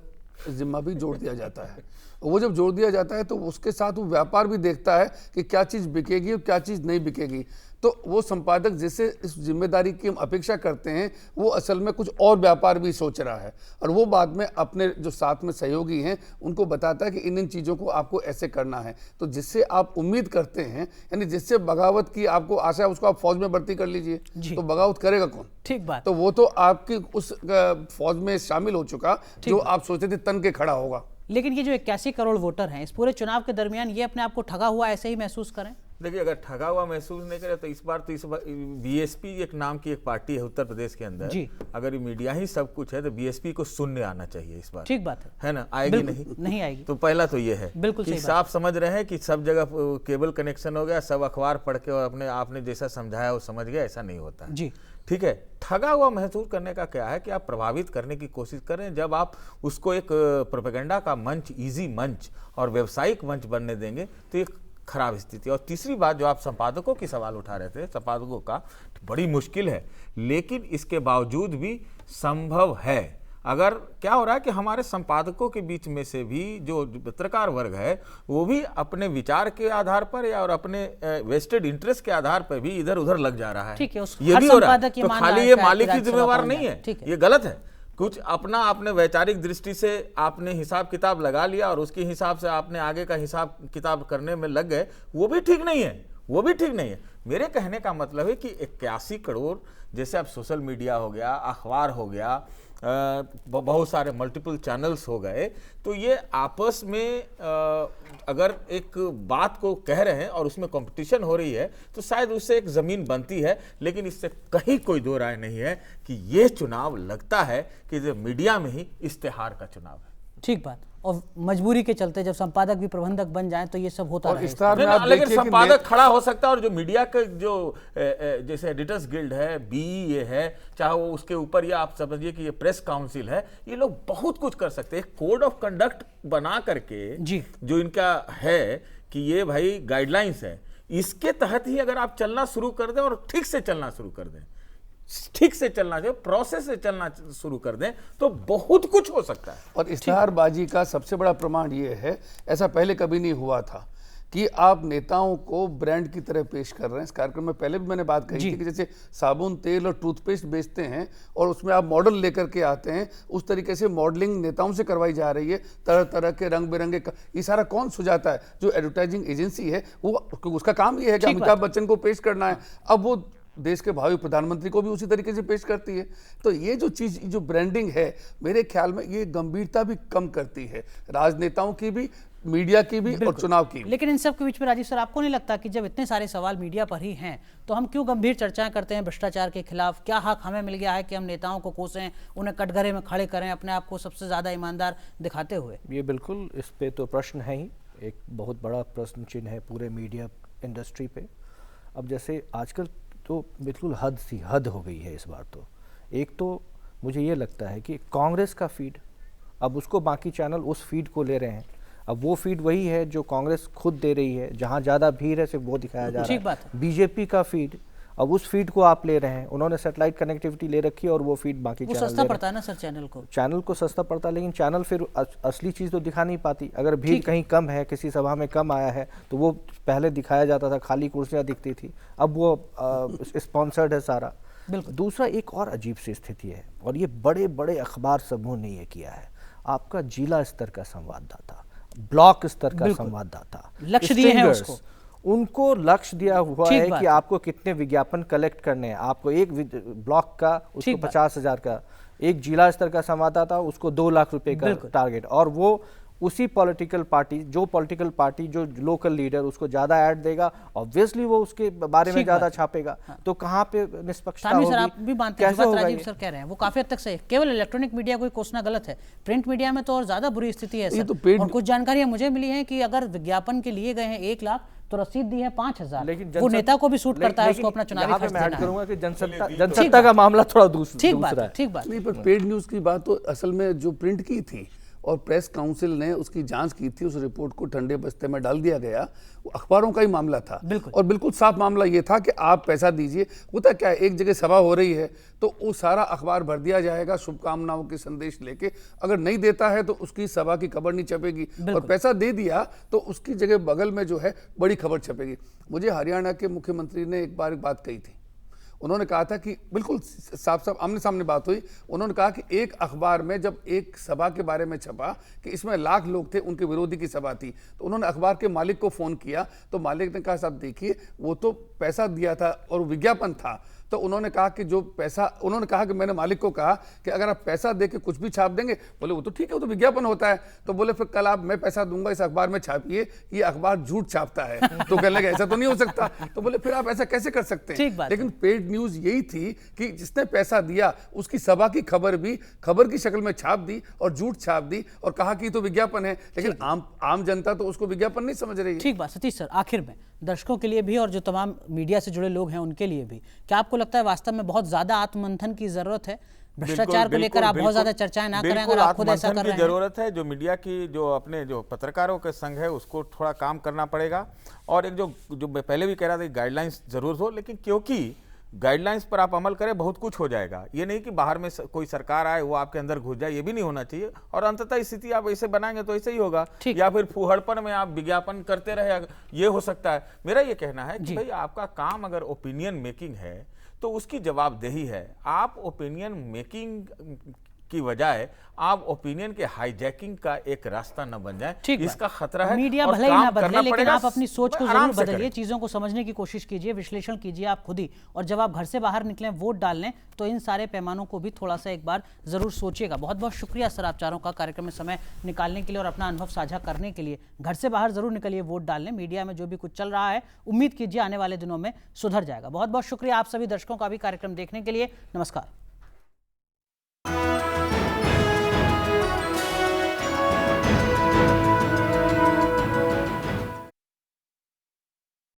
जिम्मा भी जोड़ दिया जाता है। वो जब जोड़ दिया जाता है तो उसके साथ वो व्यापार भी देखता है कि क्या चीज़ बिकेगी और क्या चीज़ नहीं बिकेगी। तो वो संपादक जिससे इस जिम्मेदारी की हम अपेक्षा करते हैं, वो असल में कुछ और व्यापार भी सोच रहा है, और वो बाद में अपने जो साथ में सहयोगी हैं उनको बताता है कि इन चीज़ों को आपको ऐसे करना है। तो जिससे आप उम्मीद करते हैं, यानी जिससे बगावत की आपको आशा है, उसको आप फौज में भर्ती कर लीजिए, तो बगावत करेगा कौन? ठीक बात। तो वो तो आपकी उस फौज में शामिल हो चुका जो आप सोचते थे तन के खड़ा होगा। लेकिन ये जो 81 करोड़ वोटर हैं, इस पूरे चुनाव के दरमियान ये अपने आप को ठगा हुआ ऐसे ही महसूस करें? देखिए, अगर ठगा हुआ महसूस नहीं करे तो इस बार बीएसपी एक नाम की एक पार्टी है उत्तर प्रदेश के अंदर, अगर मीडिया ही सब कुछ है तो बीएसपी को शून्य आना चाहिए इस बार। ठीक बात है ना, आएगी नहीं आएगी। तो पहला तो ये है बिल्कुल कि साफ समझ रहे हैं कि सब जगह केबल कनेक्शन हो गया, सब अखबार पढ़ के और अपने आपने जैसा समझाया वो समझ गया, ऐसा नहीं होता है जी। ठीक है, ठगा हुआ महसूस करने का क्या है कि आप प्रभावित करने की कोशिश कर रहे हैं। जब आप उसको एक प्रोपेगेंडा का मंच, इजी मंच और व्यवसायिक मंच बनने देंगे तो एक खराब स्थिति। और तीसरी बात जो आप संपादकों की सवाल उठा रहे थे, संपादकों का बड़ी मुश्किल है, लेकिन इसके बावजूद भी संभव है। अगर क्या हो रहा है कि हमारे संपादकों के बीच में से भी जो पत्रकार वर्ग है वो भी अपने विचार के आधार पर या और अपने वेस्टेड इंटरेस्ट के आधार पर भी इधर उधर लग जा रहा है। ठीक है, ये भी हो रहा है। तो खाली ये मालिक ही जिम्मेवार नहीं है, ये गलत है। कुछ अपना आपने वैचारिक दृष्टि से आपने हिसाब किताब लगा लिया और उसके हिसाब से आपने आगे का हिसाब किताब करने में लग गए, वो भी ठीक नहीं है, वो भी ठीक नहीं है। मेरे कहने का मतलब है कि 81 करोड़ जैसे अब सोशल मीडिया हो गया, अखबार हो गया, बहुत सारे मल्टीपल चैनल्स हो गए, तो ये आपस में अगर एक बात को कह रहे हैं और उसमें कंपटीशन हो रही है तो शायद उससे एक ज़मीन बनती है। लेकिन इससे कहीं कोई दो राय नहीं है कि ये चुनाव लगता है कि जो मीडिया में ही इश्तेहार का चुनाव है। ठीक बात, और मजबूरी के चलते जब संपादक भी प्रबंधक बन जाएं तो ये सब होता है। लेकिन संपादक खड़ा हो सकता है और जो मीडिया का जो जैसे एडिटर्स गिल्ड है, बीईए है, चाहे वो उसके ऊपर या आप समझिए कि ये प्रेस काउंसिल है, ये लोग बहुत कुछ कर सकते हैं। कोड ऑफ कंडक्ट बना करके जी जो इनका है कि ये भाई गाइडलाइंस है, इसके तहत ही अगर आप चलना शुरू कर दें और ठीक से चलना शुरू कर दें, ठीक से चलना चाहिए, प्रोसेस से चलना शुरू कर दें तो बहुत कुछ हो सकता है। और इश्तेहारबाजी का सबसे बड़ा प्रमाण ये है, ऐसा पहले कभी नहीं हुआ था कि आप नेताओं को ब्रांड की तरह पेश कर रहे हैं। इस कार्यक्रम में पहले भी मैंने बात कही थी कि जैसे साबुन, तेल और टूथपेस्ट बेचते हैं और उसमें आप मॉडल लेकर के आते हैं, उस तरीके से मॉडलिंग नेताओं से करवाई जा रही है, तरह तरह के रंग बिरंगे। ये सारा कौन सुझाता है? जो एडवर्टाइजिंग एजेंसी है, वो उसका काम ये है कि अमिताभ बच्चन को पेश करना है। अब वो देश के भावी प्रधानमंत्री को भी उसी तरीके से पेश करती है। तो ये जो चीज, जो ब्रांडिंग है, मेरे ख्याल में ये गंभीरता भी कम करती है, राजनेताओं की भी, मीडिया की भी और चुनाव की भी। लेकिन इन सब के बीच में राजीव सर, आपको नहीं लगता कि जब इतने सारे सवाल मीडिया पर ही हैं तो हम क्यों गंभीर चर्चाएं करते हैं भ्रष्टाचार के खिलाफ? क्या हक हमें मिल गया है कि हम नेताओं को कोसें, उन्हें कटघरे में खड़े करें अपने आप को सबसे ज्यादा ईमानदार दिखाते हुए? ये बिल्कुल, इस पे तो प्रश्न है ही, एक बहुत बड़ा प्रश्न चिन्ह है पूरे मीडिया इंडस्ट्री पे। अब जैसे आजकल तो बिल्कुल हद हो गई है इस बार। तो एक तो मुझे ये लगता है कि कांग्रेस का फीड अब उसको बाकी चैनल उस फीड को ले रहे हैं। अब वो फीड वही है जो कांग्रेस खुद दे रही है, जहां ज़्यादा भीड़ है सिर्फ वो दिखाया जा रहा है। बीजेपी का फीड, अब उस फीड को आप ले रहे हैं, उन्होंने सैटेलाइट कनेक्टिविटी ले रखी है और वो फीड बाकी चैनल सस्ता पड़ता है ना सर चैनल को सस्ता पड़ता है, लेकिन चैनल फिर असली चीज़ तो दिखा नहीं पाती। अगर भीड़ कहीं कम है, किसी सभा में कम आया है, तो वो पहले दिखाया जाता था, खाली कुर्सियाँ दिखती थी, अब वो स्पॉन्सर्ड है सारा। दूसरा एक और अजीब सी स्थिति है, और ये बड़े बड़े अखबार समूह ने ये किया है। आपका जिला स्तर का संवाददाता, ब्लॉक स्तर का संवाददाता, लक्ष्य दिए हैं उसको, उनको लक्ष्य दिया हुआ है कि आपको कितने विज्ञापन कलेक्ट करने हैं। आपको एक ब्लॉक का उसको 50,000 का, एक जिला स्तर का संवाददाता उसको 2 लाख रुपए का टारगेट, और वो उसी पॉलिटिकल पार्टी जो लोकल लीडर उसको ज्यादा ऐड देगा, ऑब्वियसली वो उसके बारे में ज्यादा छापेगा। तो कहाँ पे निष्पक्षता होगी? सर आप भी मानते हैं, राजीव सर कह रहे हैं वो काफी हद तक सही है। केवल इलेक्ट्रॉनिक मीडिया को कोसना गलत है, प्रिंट मीडिया में तो और ज्यादा बुरी स्थिति है सर। और कुछ जानकारियां मुझे मिली है कि अगर विज्ञापन के लिए गए हैं 1 लाख तो रसीद दी है 5,000। लेकिन वो नेता को भी सूट करता है, उसको अपना चुनावी खर्च देना है। करूंगा कि जनसत्ता का मामला थोड़ा दूसरा है। ठीक बात नहीं, पर पेड न्यूज की बात तो असल में जो प्रिंट की थी और प्रेस काउंसिल ने उसकी जांच की थी, उस रिपोर्ट को ठंडे बस्ते में डाल दिया गया, वो अखबारों का ही मामला था। और बिल्कुल साफ मामला ये था कि आप पैसा दीजिए। होता क्या है, एक जगह सभा हो रही है तो वो सारा अखबार भर दिया जाएगा शुभकामनाओं के संदेश लेके, अगर नहीं देता है तो उसकी सभा की खबर नहीं छपेगी, और पैसा दे दिया तो उसकी जगह बगल में जो है बड़ी खबर छपेगी। मुझे हरियाणा के मुख्यमंत्री ने एक बार एक बात कही थी, उन्होंने कहा था कि बिल्कुल साफ साफ आमने सामने बात हुई, उन्होंने कहा कि एक अखबार में जब एक सभा के बारे में छपा कि इसमें लाख लोग थे, उनके विरोधी की सभा थी, तो उन्होंने अखबार के मालिक को फोन किया, तो मालिक ने कहा साहब देखिए वो तो पैसा दिया था और विज्ञापन था, तो उन्होंने कहा कि जो पैसा, उन्होंने कहा कि मैंने मालिक को कहा कि अगर आप पैसा दे के कुछ भी छाप देंगे, बोले वो तो ठीक है, वो तो विज्ञापन होता है, तो बोले फिर कल आप मैं पैसा दूंगा इस अखबार में छापिए, ये अखबार झूठ छापता है। तो कहने लगे ऐसा तो नहीं हो सकता, तो बोले फिर आप ऐसा कैसे कर सकते हैं? लेकिन पेड न्यूज यही थी कि जिसने पैसा दिया उसकी सभा की खबर भी खबर की शक्ल में छाप दी और झूठ छाप दी और कहा कि तो विज्ञापन है, लेकिन आम जनता तो उसको विज्ञापन नहीं समझ रही है। ठीक बात सतीश सर, आखिर में दर्शकों के लिए भी और जो तमाम मीडिया से जुड़े लोग हैं उनके लिए भी, क्या आपको लगता है वास्तव में बहुत ज्यादा आत्ममंथन की जरूरत है? भ्रष्टाचार को लेकर आप बहुत ज्यादा चर्चाएं ना करें, अगर आप खुद ऐसा कर रहे हैं। जरूरत है, जो मीडिया की जो अपने जो पत्रकारों के संघ है उसको थोड़ा काम करना पड़ेगा, और एक जो मैं पहले भी कह रहा था गाइडलाइंस जरूर हो, लेकिन क्योंकि गाइडलाइंस पर आप अमल करें बहुत कुछ हो जाएगा। ये नहीं कि बाहर में कोई सरकार आए वो आपके अंदर घुस जाए, ये भी नहीं होना चाहिए, और अंततः स्थिति आप ऐसे बनाएंगे तो ऐसे ही होगा, या फिर फूहड़पन में आप विज्ञापन करते रहे, ये हो सकता है। मेरा ये कहना है कि भाई आपका काम अगर ओपिनियन मेकिंग है तो उसकी जवाबदेही है। आप ओपिनियन मेकिंग की बजाय आप ओपिनियन के हाईजैकिंग का एक रास्ता न बन जाए, इसका खतरा है। मीडिया भले ही ना बदले, लेकिन आप अपनी सोच को जरूर बदलिए, चीजों को समझने की कोशिश कीजिए, विश्लेषण कीजिए आप खुद ही, और जब आप घर से बाहर निकलें वोट डालने तो इन सारे पैमानों को भी थोड़ा सा एक बार जरूर सोचिएगा। बहुत बहुत शुक्रिया सर आप चारों का कार्यक्रम में समय निकालने के लिए और अपना अनुभव साझा करने के लिए। घर से बाहर जरूर निकलिए वोट डालने, मीडिया में जो भी कुछ चल रहा है उम्मीद कीजिए आने वाले दिनों में सुधर जाएगा। बहुत बहुत शुक्रिया आप सभी दर्शकों का भी कार्यक्रम देखने के लिए। नमस्कार।